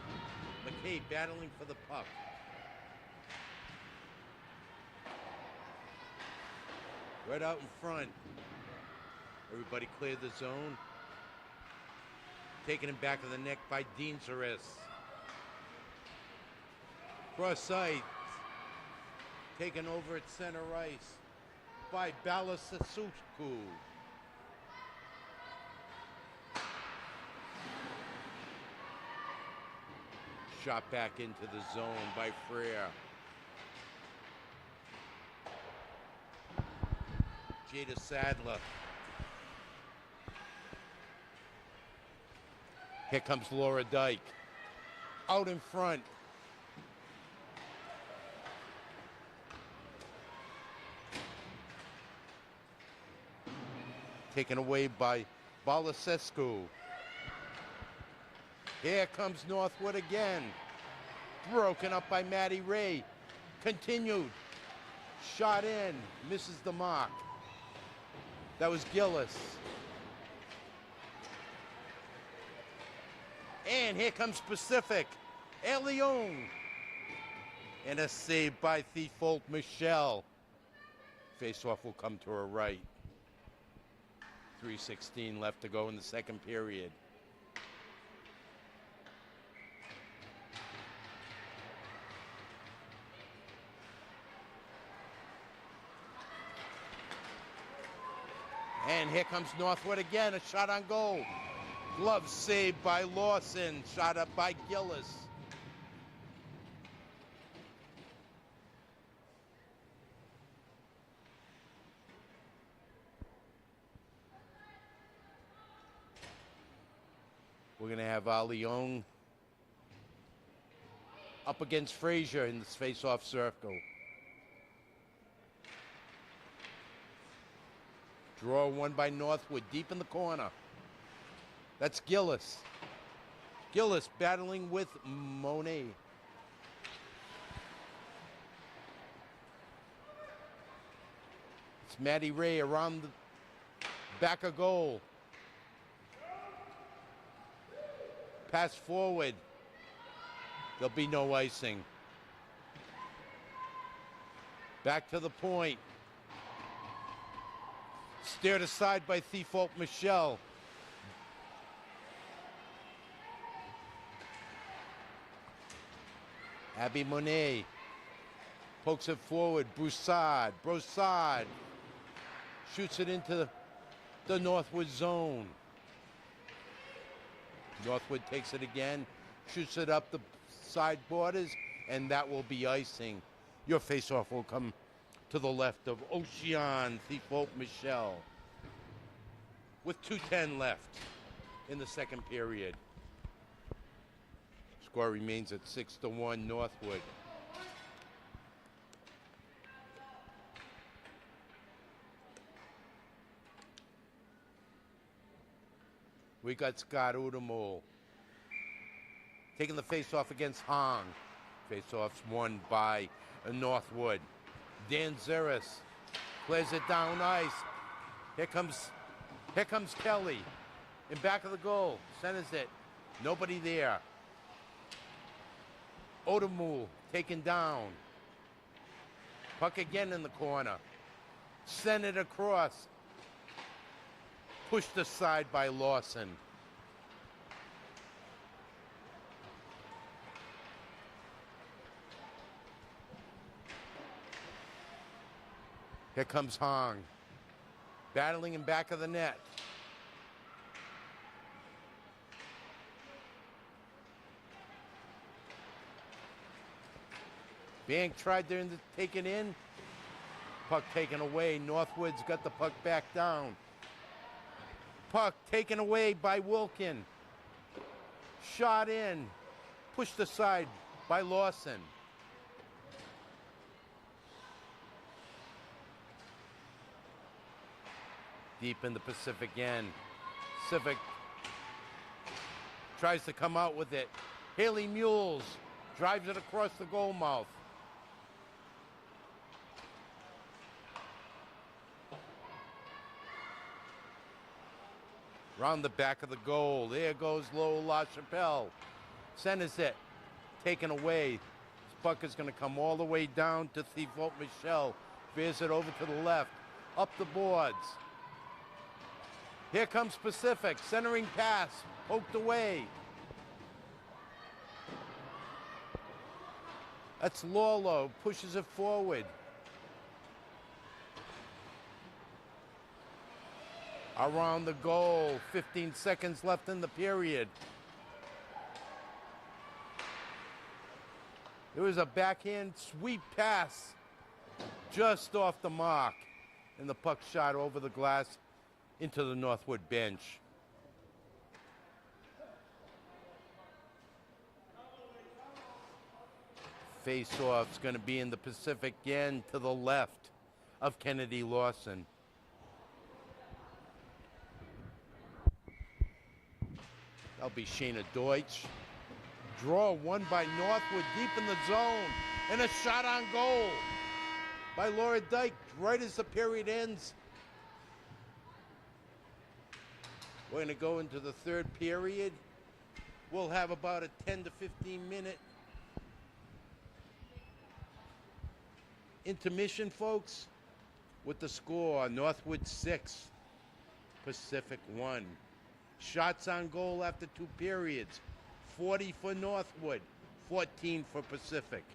McKay battling for the puck. Right out in front. Everybody cleared the zone. Taken in back of the neck by Dean Ceres. Cross side. Taken over at center ice by Balasasuku. Shot back into the zone by Freer. Jada Sadler. Here comes Laura Dyke. Out in front. Taken away by Balasescu. Here comes Northwood again. Broken up by Maddie Ray. Continued. Shot in. Misses the mark. That was Gillis. And here comes Pacific. Elion. And a save by Thibault Michel. Face-off will come to her right. 3:16 left to go in the second period. And here comes Northwood again, a shot on goal. Glove saved by Lawson, shot up by Gillis. We're going to have Leon up against Frazier in this face-off circle. Draw won by Northwood, deep in the corner. That's Gillis. Gillis battling with Monet. It's Maddie Ray around the back of goal. Pass forward. There'll be no icing. Back to the point. Steered aside by Thibault Michel. Abby Monet pokes it forward. Broussard shoots it into the Northwood zone. Northwood takes it again, shoots it up the side borders, and that will be icing. Your face-off will come to the left of Ocean Thibault Michel with 2:10 left in the second period. Score remains at 6-1 Northwood. We got Scott Udamul taking the face-off against Hong. Face-off's won by Northwood. Dan Zeris plays it down ice. Here comes Kelly in back of the goal. Centers it. Nobody there. Udamul taken down. Puck again in the corner. Send it across. Pushed aside by Lawson. Here comes Hong. Battling in back of the net. Bank tried to take it in. Puck taken away. Northwood's got the puck back down. Puck taken away by Wilkin. Shot in. Pushed aside by Lawson. Deep in the Pacific end. Pacific tries to come out with it. Haley Mules drives it across the goal mouth. Round the back of the goal. There goes Low LaChapelle. Centers it. Taken away. This puck is going to come all the way down to Thibault Michel. Veers it over to the left. Up the boards. Here comes Pacific. Centering pass. Poked away. That's Lawlo. Pushes it forward. Around the goal. 15 seconds left in the period. There was a backhand sweep pass just off the mark. And the puck shot over the glass into the Northwood bench. Face-off's going to be in the Pacific end to the left of Kennedy Lawson. That'll be Shayna Deutsch. Draw won by Northwood deep in the zone. And a shot on goal by Laura Dyke right as the period ends. We're going to go into the third period. We'll have about a 10 to 15 minute intermission, folks, with the score. Northwood 6, Pacific 1. Shots on goal after 2 periods. 40 for Northwood, 14 for Pacific.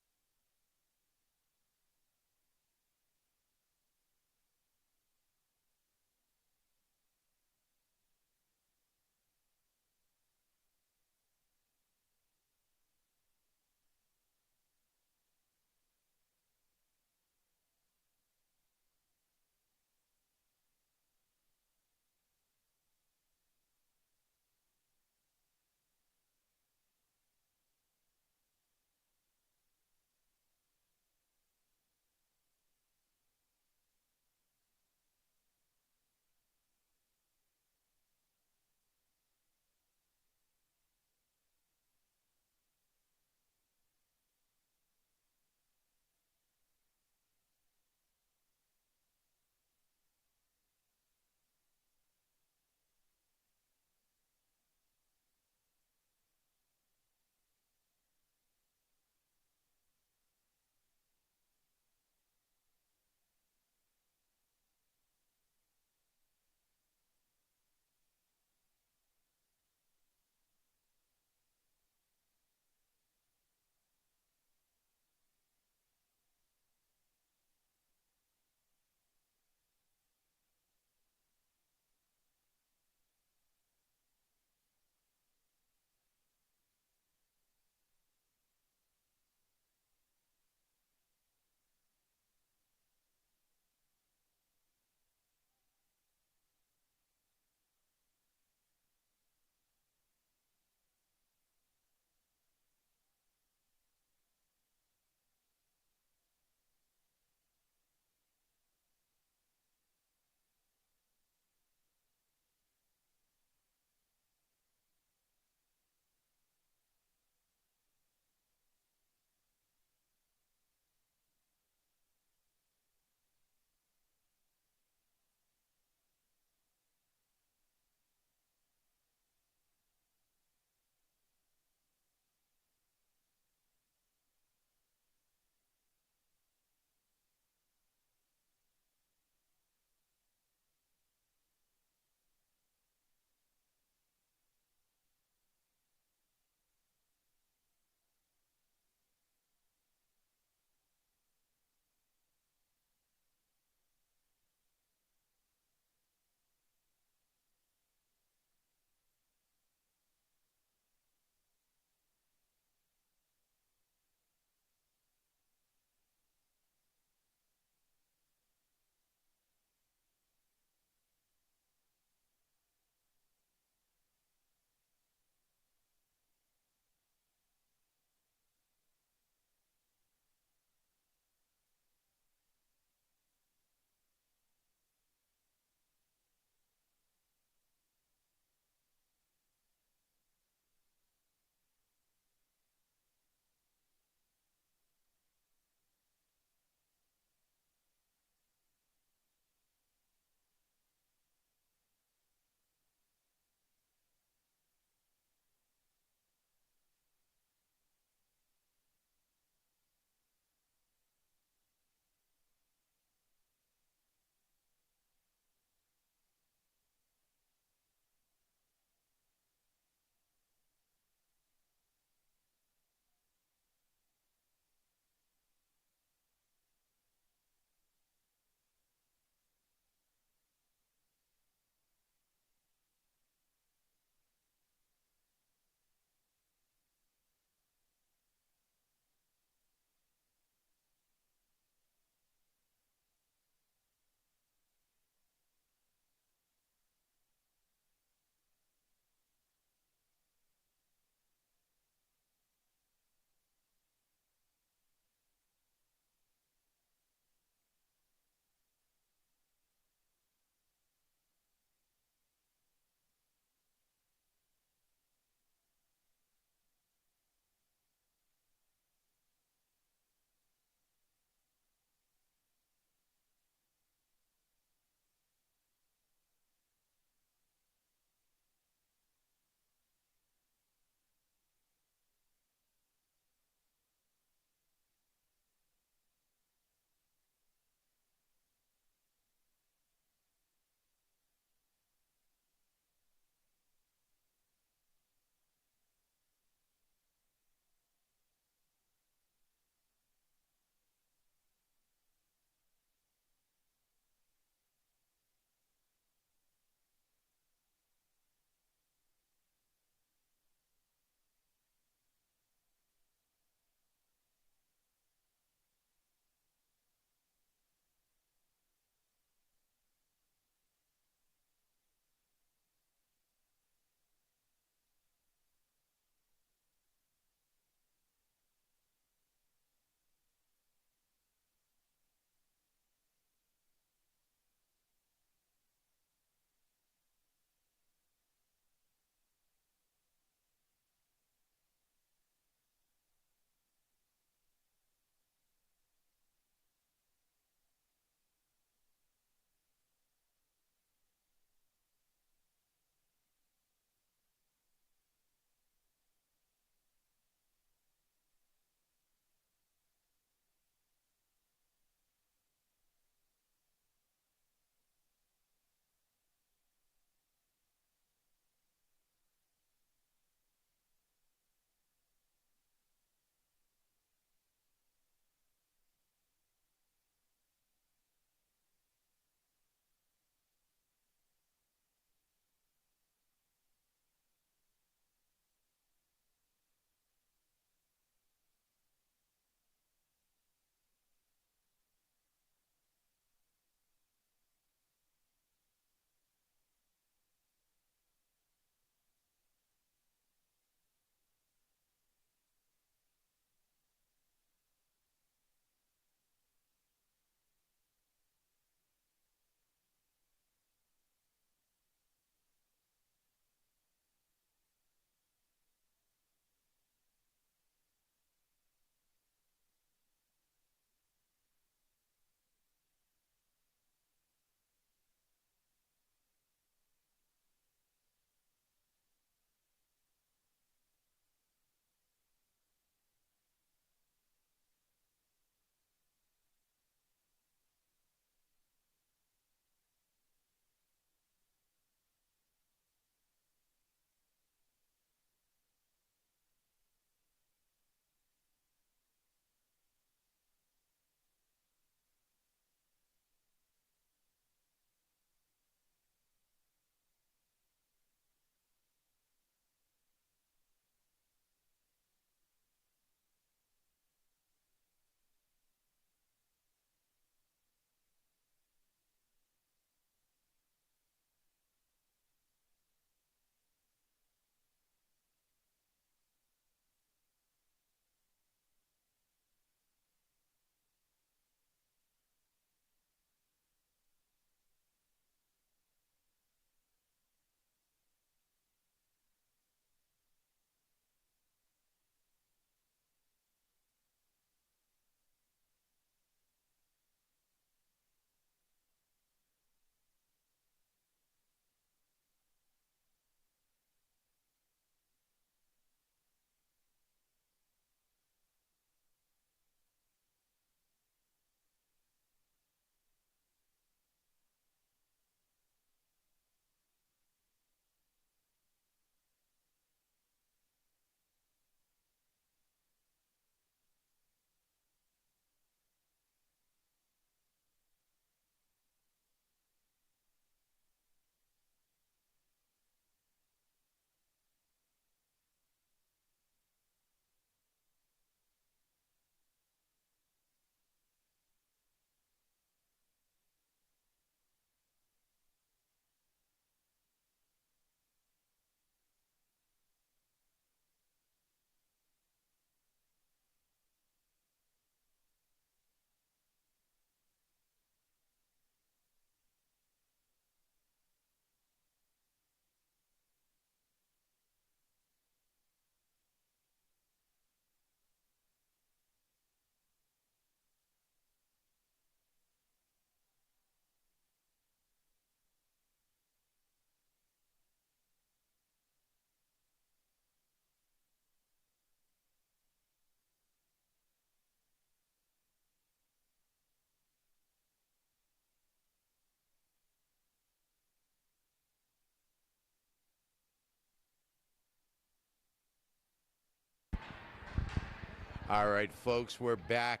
All right, folks, we're back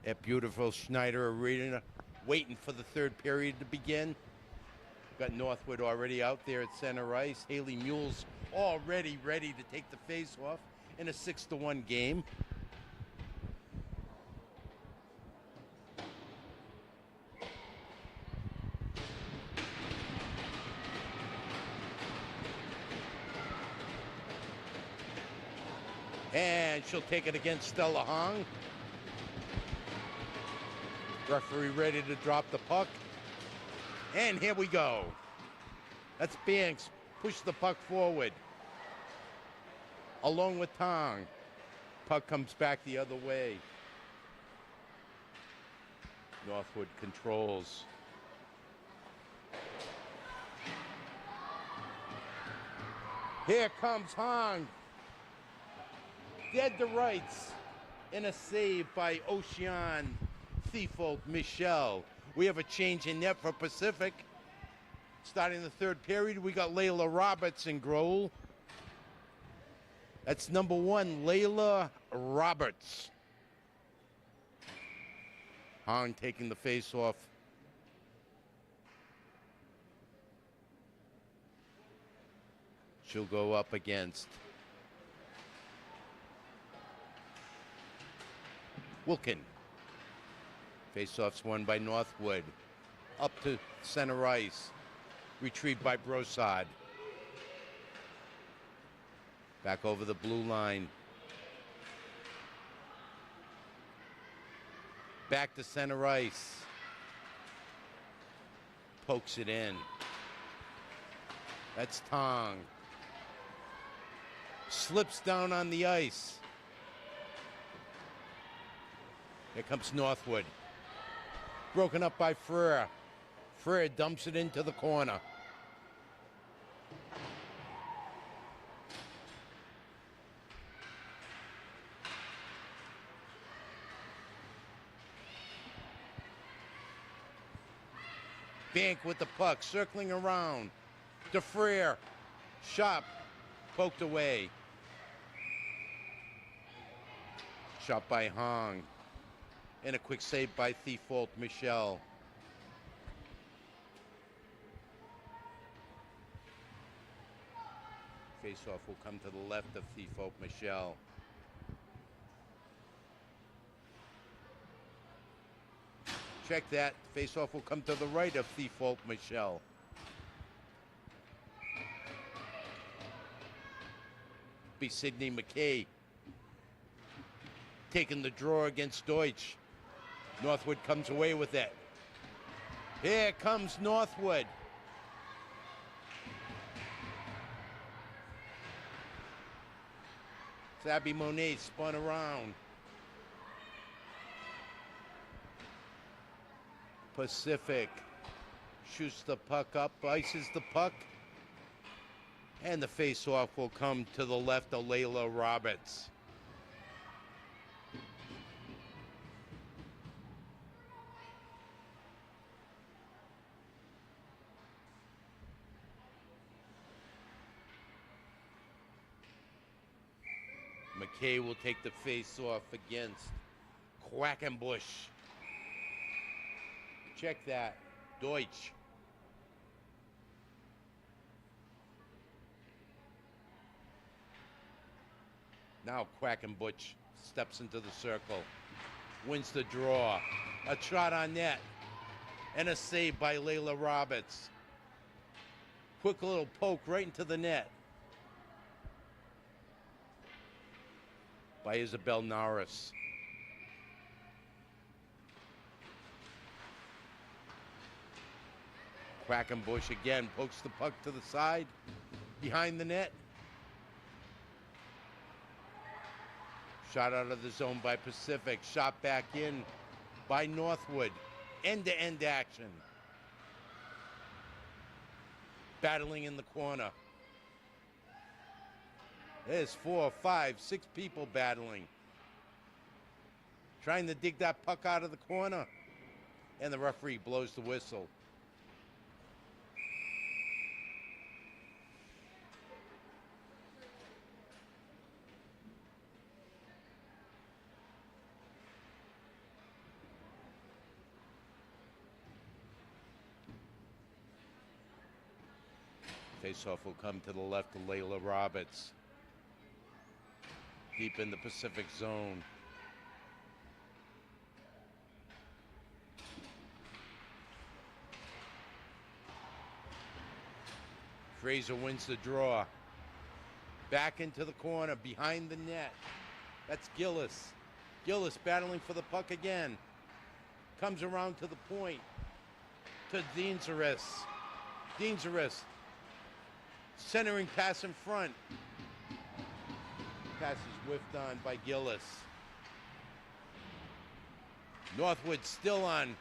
at beautiful Schneider Arena, waiting for the third period to begin. Got Northwood already out there at center ice. Haley Mule's already ready to take the face-off in a 6-1 game. And she'll take it against Stella Hong. Referee ready to drop the puck. And here we go. That's Banks. Push the puck forward. Along with Tong. Puck comes back the other way. Northwood controls. Here comes Hong. Dead to rights in a save by Ocean Thifault Michelle. We have a change in net for Pacific. Starting the third period, we got Layla Roberts in goal. That's number 1, Layla Roberts. Hong taking the face-off. She'll go up against Wilkin. Face-off's won by Northwood. Up to center ice. Retrieved by Broussard. Back over the blue line. Back to center ice. Pokes it in. That's Tong. Slips down on the ice. Here comes Northwood. Broken up by Frere. Frere dumps it into the corner. Bank with the puck, circling around. To Frere. Shot poked away. Shot by Hong. And a quick save by Thifault Michelle. Face-off will come to the left of Thifault Michelle. Check that. Face-off will come to the right of Thifault Michelle. Be Sydney McKay taking the draw against Deutsch. Northwood comes away with it. Here comes Northwood. Abby Monet spun around. Pacific shoots the puck up, ices the puck, and the face-off will come to the left of Layla Roberts. McKay will take the face-off against Quackenbush. Check that. Deutsch. Now Quackenbush steps into the circle. Wins the draw. A shot on net. And a save by Layla Roberts. Quick little poke right into the net by Isabel Norris. Quackenbush again pokes the puck to the side, behind the net. Shot out of the zone by Pacific. Shot back in by Northwood. End-to-end action. Battling in the corner. There's 4, 5, 6 people battling. Trying to dig that puck out of the corner. And the referee blows the whistle. Face-off will come to the left of Layla Roberts. Deep in the Pacific zone. Fraser wins the draw. Back into the corner, behind the net. That's Gillis. Gillis battling for the puck again. Comes around to the point. To Dienzeris. Dienzeris. Centering pass in front. Pass is whiffed on by Gillis. Northwood still on.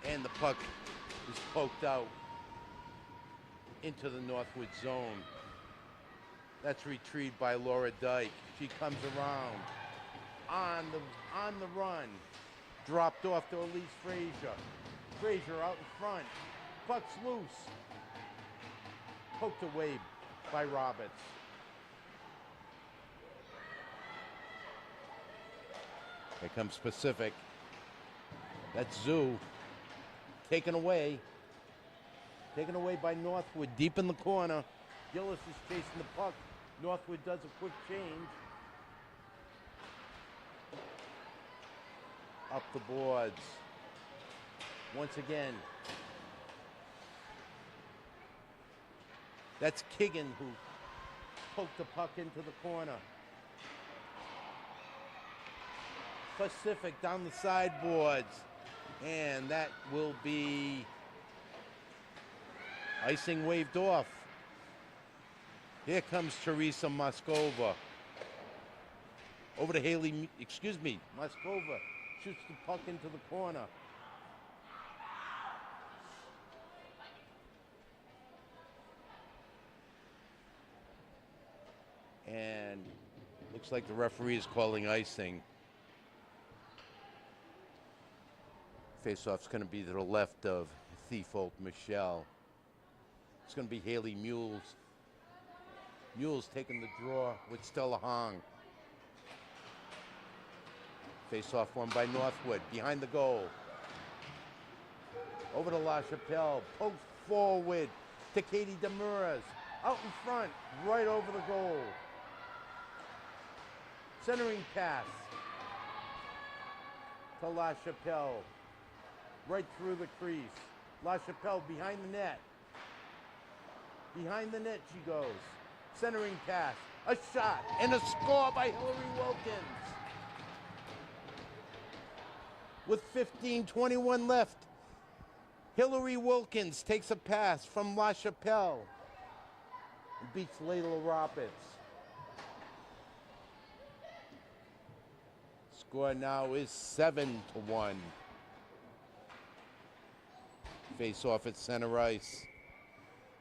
And the puck is poked out into the Northwood zone. That's retrieved by Laura Dyke. She comes around on the run. Dropped off to Elise Frazier. Frazier out in front. Puck's loose. Poked away by Roberts. Here comes Pacific. That's Zoo. Taken away. Taken away by Northwood, deep in the corner. Gillis is chasing the puck. Northwood does a quick change. Up the boards. Once again. That's Kiggin who poked the puck into the corner. Pacific down the sideboards. And that will be icing waved off. Here comes Teresa Moskova. Over to Haley, Moskova shoots the puck into the corner. And looks like the referee is calling icing. Faceoff's going to be to the left of Thiefault Michelle. It's going to be Haley Mules. Mules taking the draw with Stella Hong. Face-off won by Northwood. Behind the goal. Over to La Chapelle. Post forward to Katie Demers. Out in front. Right over the goal. Centering pass to La Chapelle. Right through the crease. La Chapelle behind the net. Behind the net she goes. Centering pass. A shot and a score by Hillary Wilkins. With 15:21 left, Hillary Wilkins takes a pass from La Chapelle and beats Layla Roberts. Score now is 7-1. Face off at center ice.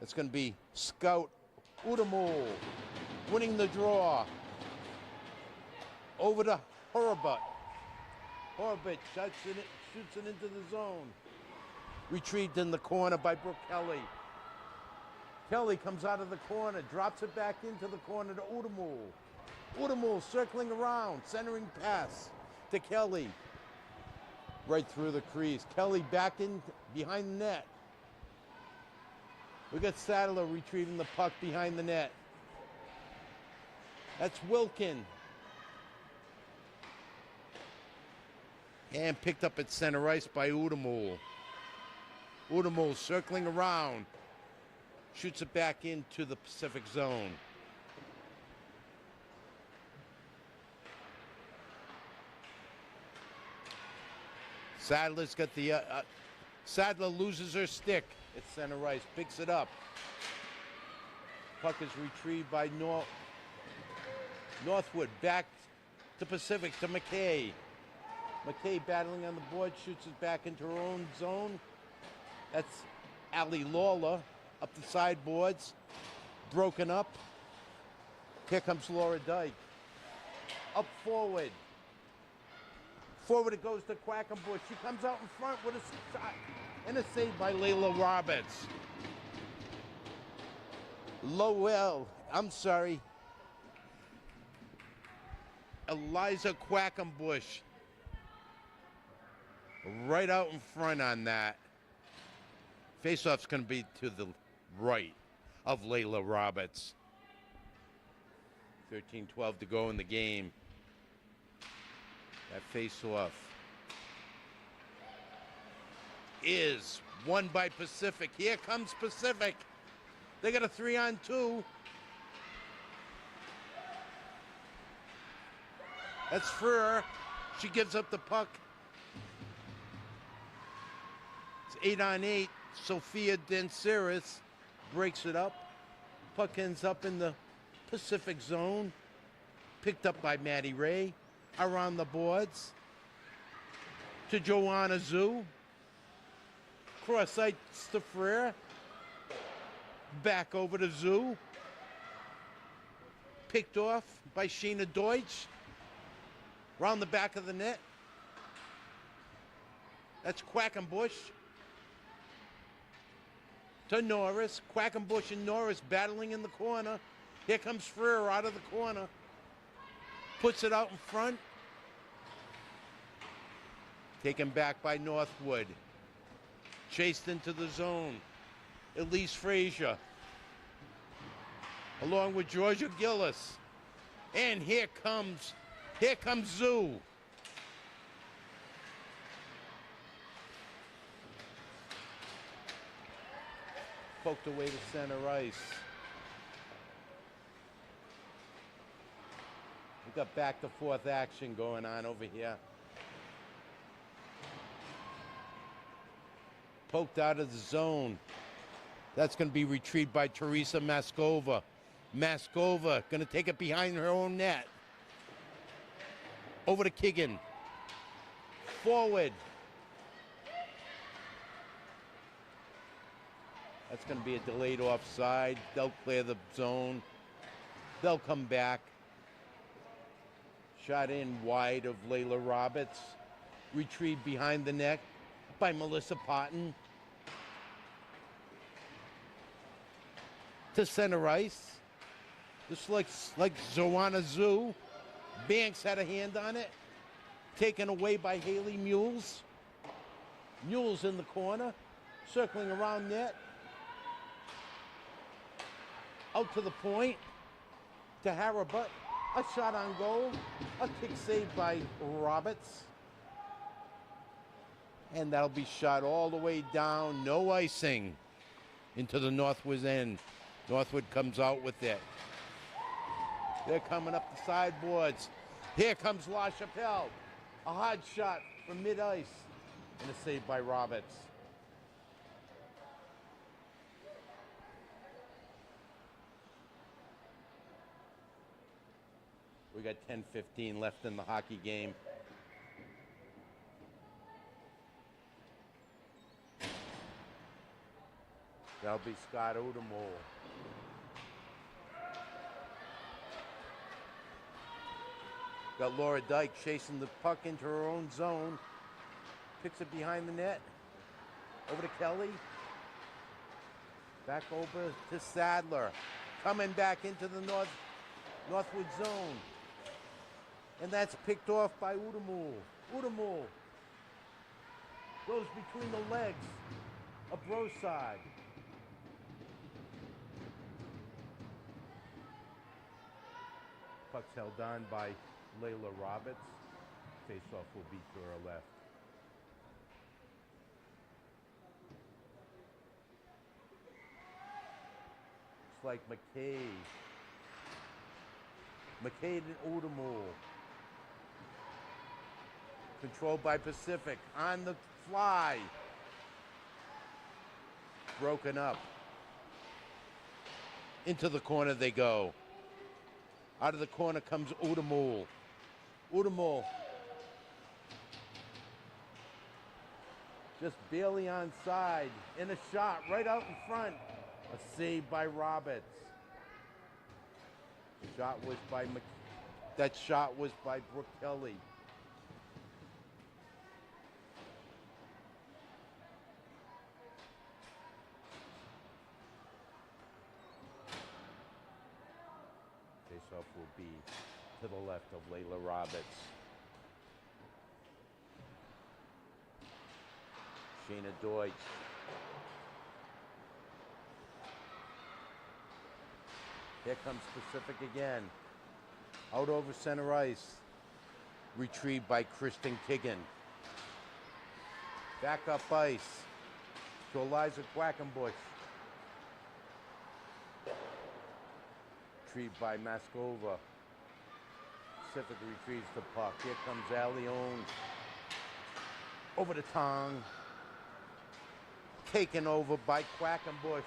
It's going to be Scout Udamul winning the draw. Over to Horobut. Horobut shoots it into the zone. Retrieved in the corner by Brooke Kelly. Kelly comes out of the corner, drops it back into the corner to Udamul. Udamul circling around, centering pass to Kelly. Right through the crease. Kelly back in behind the net. We got Sadler retrieving the puck behind the net. That's Wilkin. And picked up at center ice by Udamul. Udamul circling around. Shoots it back into the Pacific zone. Sadler's got the... Sadler loses her stick at center ice. Picks it up. Puck is retrieved by Northwood. Back to Pacific to McKay. McKay battling on the board. Shoots it back into her own zone. That's Allie Lawler up the sideboards. Broken up. Here comes Laura Dyke. Up forward. Forward it goes to Quackenbush. She comes out in front with a shot and a save by Layla Roberts. Eliza Quackenbush. Right out in front on that. Face-off's going to be to the right of Layla Roberts. 13-12 to go in the game. That face-off is won by Pacific. Here comes Pacific. They got a 3-on-2. That's Freer. She gives up the puck. It's 8-on-8. Sophia Denseris breaks it up. Puck ends up in the Pacific zone. Picked up by Maddie Ray. Around the boards. To Joanna Zhu. Cross ice to Freer. Back over to Zhu. Picked off by Sheena Deutsch. Round the back of the net. That's Quackenbush. To Norris. Quackenbush and Norris battling in the corner. Here comes Freer out of the corner. Puts it out in front. Taken back by Northwood. Chased into the zone. Elise Frazier. Along with Georgia Gillis. And here comes Zhu. Poked away to center ice. We got back to forth action going on over here. Poked out of the zone. That's going to be retrieved by Teresa Maskova. Maskova going to take it behind her own net. Over to Kigan. Forward. That's going to be a delayed offside. They'll clear the zone. They'll come back. Shot in wide of Layla Roberts. Retrieved behind the net by Melissa Potton. To center ice. Just like Joanna Zhu. Banks had a hand on it. Taken away by Haley Mules. Mules in the corner. Circling around net. Out to the point. To Harabut. A shot on goal. A kick saved by Roberts. And that'll be shot all the way down. No icing. Into the Northwood end. Northwood comes out with it. They're coming up the sideboards. Here comes La Chapelle. A hard shot from mid-ice. And a save by Roberts. We got 10-15 left in the hockey game. That'll be Scott Odemole. Got Laura Dyke chasing the puck into her own zone. Picks it behind the net. Over to Kelly. Back over to Sadler. Coming back into the Northwood zone. And that's picked off by Udamul. Udamul goes between the legs of Broside. Puck's held on by Layla Roberts. Face-off will be to her left. It's like McCabe. McCabe and Udamul. Controlled by Pacific. On the fly. Broken up. Into the corner they go. Out of the corner comes Udamul. Udamul. Just barely onside. In a shot right out in front. A save by Roberts. That shot was by Brooke Kelly. Face-off will be to the left of Layla Roberts. Sheena Deutsch. Here comes Pacific again. Out over center ice. Retrieved by Kristen Kigan. Back up ice to Eliza Quackenbush. Retrieved by Maskova. Pacific retrieves the puck. Here comes Allione. Over the tongue. Taken over by Quackenbush.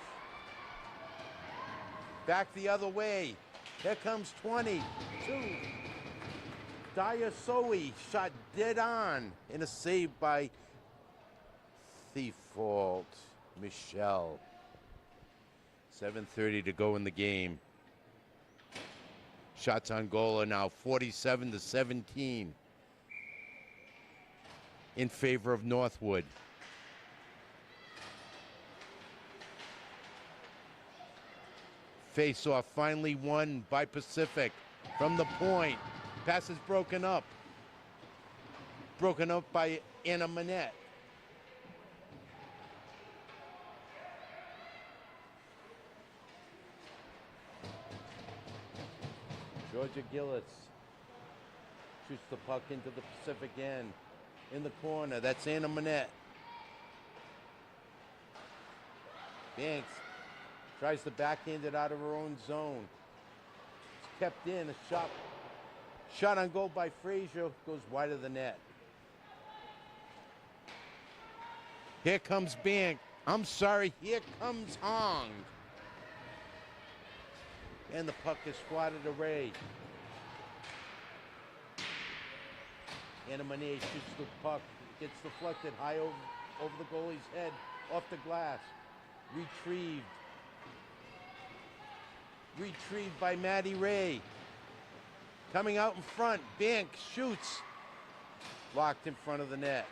Back the other way. Here comes 22. Diasoe shot dead on in a save by Thifault Michelle. 7:30 to go in the game. Shots on goal are now 47-17 in favor of Northwood. Face-off finally won by Pacific from the point. Pass is broken up. Broken up by Anna Manette. Georgia Gillis shoots the puck into the Pacific end. In the corner, that's Anna Manette. Banks tries to backhand it out of her own zone. It's kept in, a shot on goal by Frazier, goes wide of the net. Here comes here comes Hong. And the puck is swatted away. Anna Manette shoots the puck, gets deflected high over the goalie's head, off the glass. Retrieved by Maddie Ray. Coming out in front, Banks shoots. Blocked in front of the net.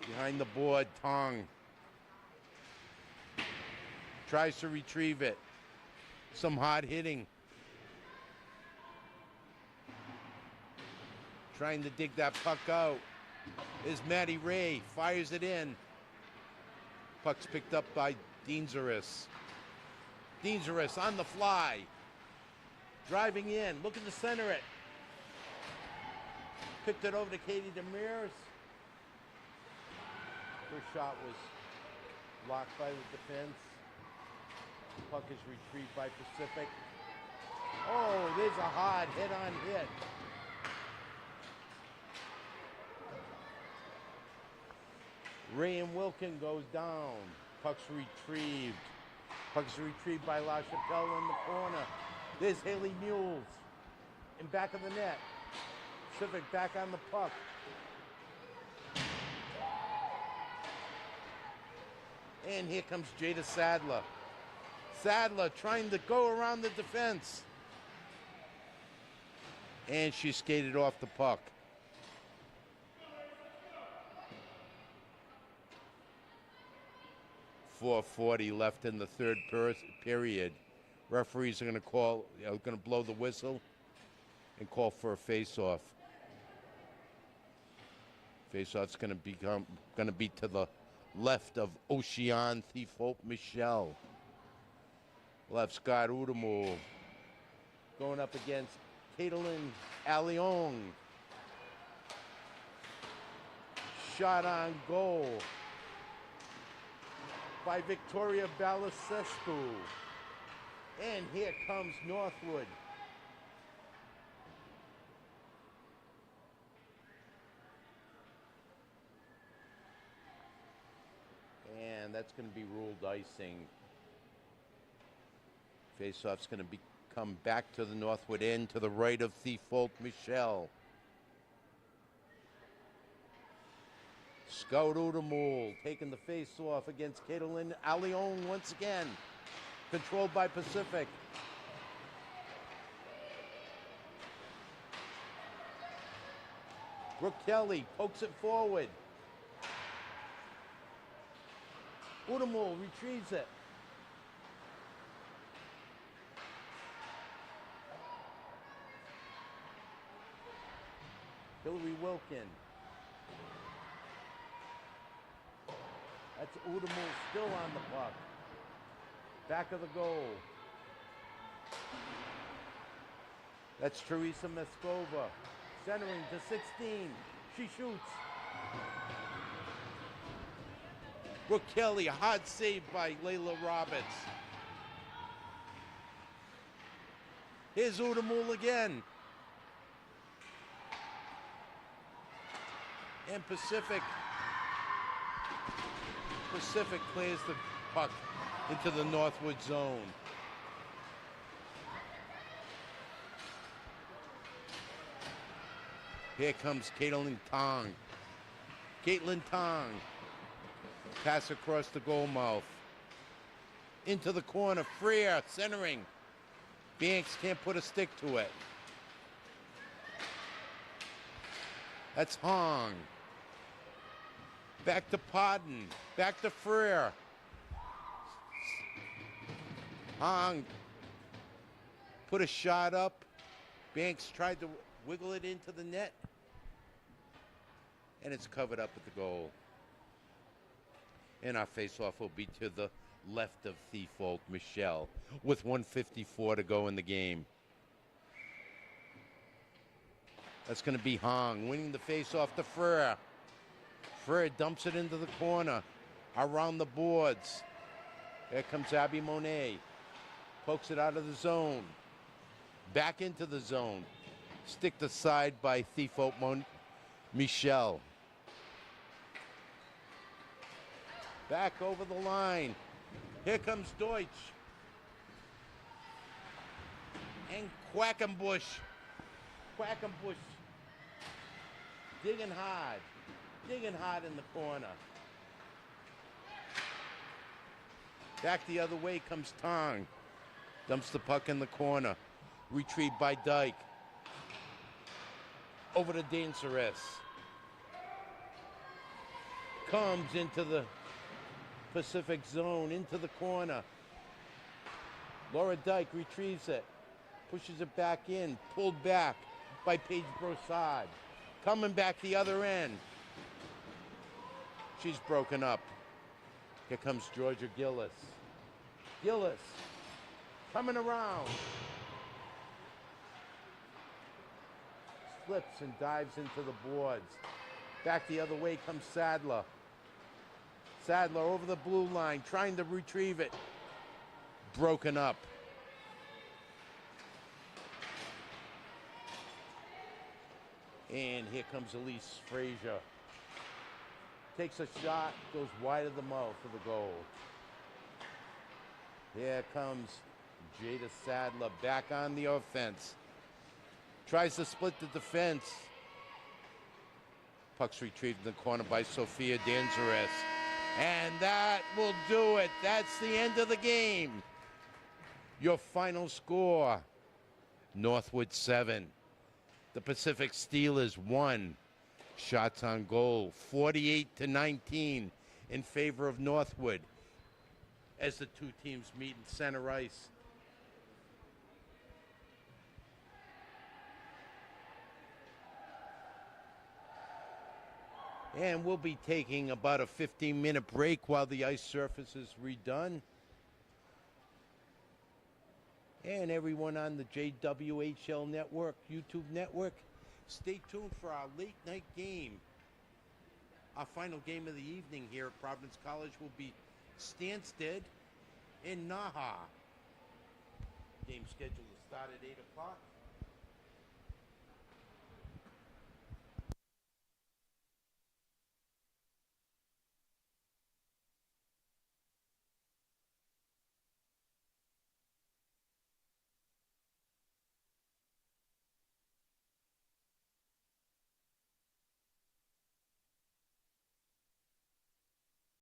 Behind the board, Tong tries to retrieve it. Some hard hitting. Trying to dig that puck out is Maddie Ray. Fires it in. Puck's picked up by Deanzaris. Deanzaris on the fly. Driving in, looking to center it. Picked it over to Katie Demers. Her shot was blocked by the defense. The puck is retrieved by Pacific. Oh, there's a hard hit-on hit. Ray and Wilkin goes down. Puck's retrieved. Puck's retrieved by LaChapelle in the corner. There's Haley Mules in back of the net. Pacific back on the puck. And here comes Jada Sadler. Sadler trying to go around the defense. And she skated off the puck. .440 left in the third period. Referees are going to blow the whistle and call for a face-off. Face-off's going to be to the left of Ocean Thifault Michelle. We'll have Scott Udamul going up against Caitlin Allione. Shot on goal by Victoria Balasescu. And here comes Northwood. And that's going to be ruled icing. Faceoff's going to come back to the Northwood end to the right of Thifault Michelle. Scout Udamul taking the face-off against Caitlin Allione once again. Controlled by Pacific. Brooke Kelly pokes it forward. Udamul retrieves it. Hillary Wilkin. That's Udamul still on the puck. Back of the goal. That's Teresa Meskova. Centering to 16. She shoots. Brooke Kelly, a hard save by Layla Roberts. Here's Udamul again. And Pacific clears the puck into the Northwood zone. Here comes Caitlin Tong. Caitlin Tong. Pass across the goal mouth. Into the corner. Freer centering. Banks can't put a stick to it. That's Hong. Back to Podden. Back to Freer. Hong put a shot up. Banks tried to wiggle it into the net. And it's covered up at the goal. And our face-off will be to the left of Thiefault, Michelle, with 1:54 to go in the game. That's going to be Hong winning the face-off to Freer. Freer dumps it into the corner, around the boards. There comes Abby Monet. Pokes it out of the zone. Back into the zone. Sticked aside by Thiefault Michelle. Back over the line. Here comes Deutsch. And Quackenbush. Quackenbush. Digging hard. Digging hard in the corner. Back the other way comes Tong. Dumps the puck in the corner. Retrieved by Dyke. Over to Danceress. Comes into the Pacific zone, into the corner. Laura Dyke retrieves it. Pushes it back in. Pulled back by Paige Broussard. Coming back the other end. She's broken up. Here comes Georgia Gillis. Gillis coming around. Slips and dives into the boards. Back the other way comes Sadler. Sadler over the blue line, trying to retrieve it. Broken up. And here comes Elise Frazier. Takes a shot, goes wide of the mouth of the goal. Here comes Jada Sadler back on the offense. Tries to split the defense. Puck's retrieved in the corner by Sophia Danzares. And that will do it. That's the end of the game. Your final score, Northwood 7. The Pacific Steelers 1. Shots on goal, 48-19 in favor of Northwood as the two teams meet in center ice. And we'll be taking about a 15-minute break while the ice surface is redone. And everyone on the JWHL network, YouTube network, stay tuned for our late night game. Our final game of the evening here at Providence College will be Stansted and Naha. Game scheduled to start at 8 o'clock.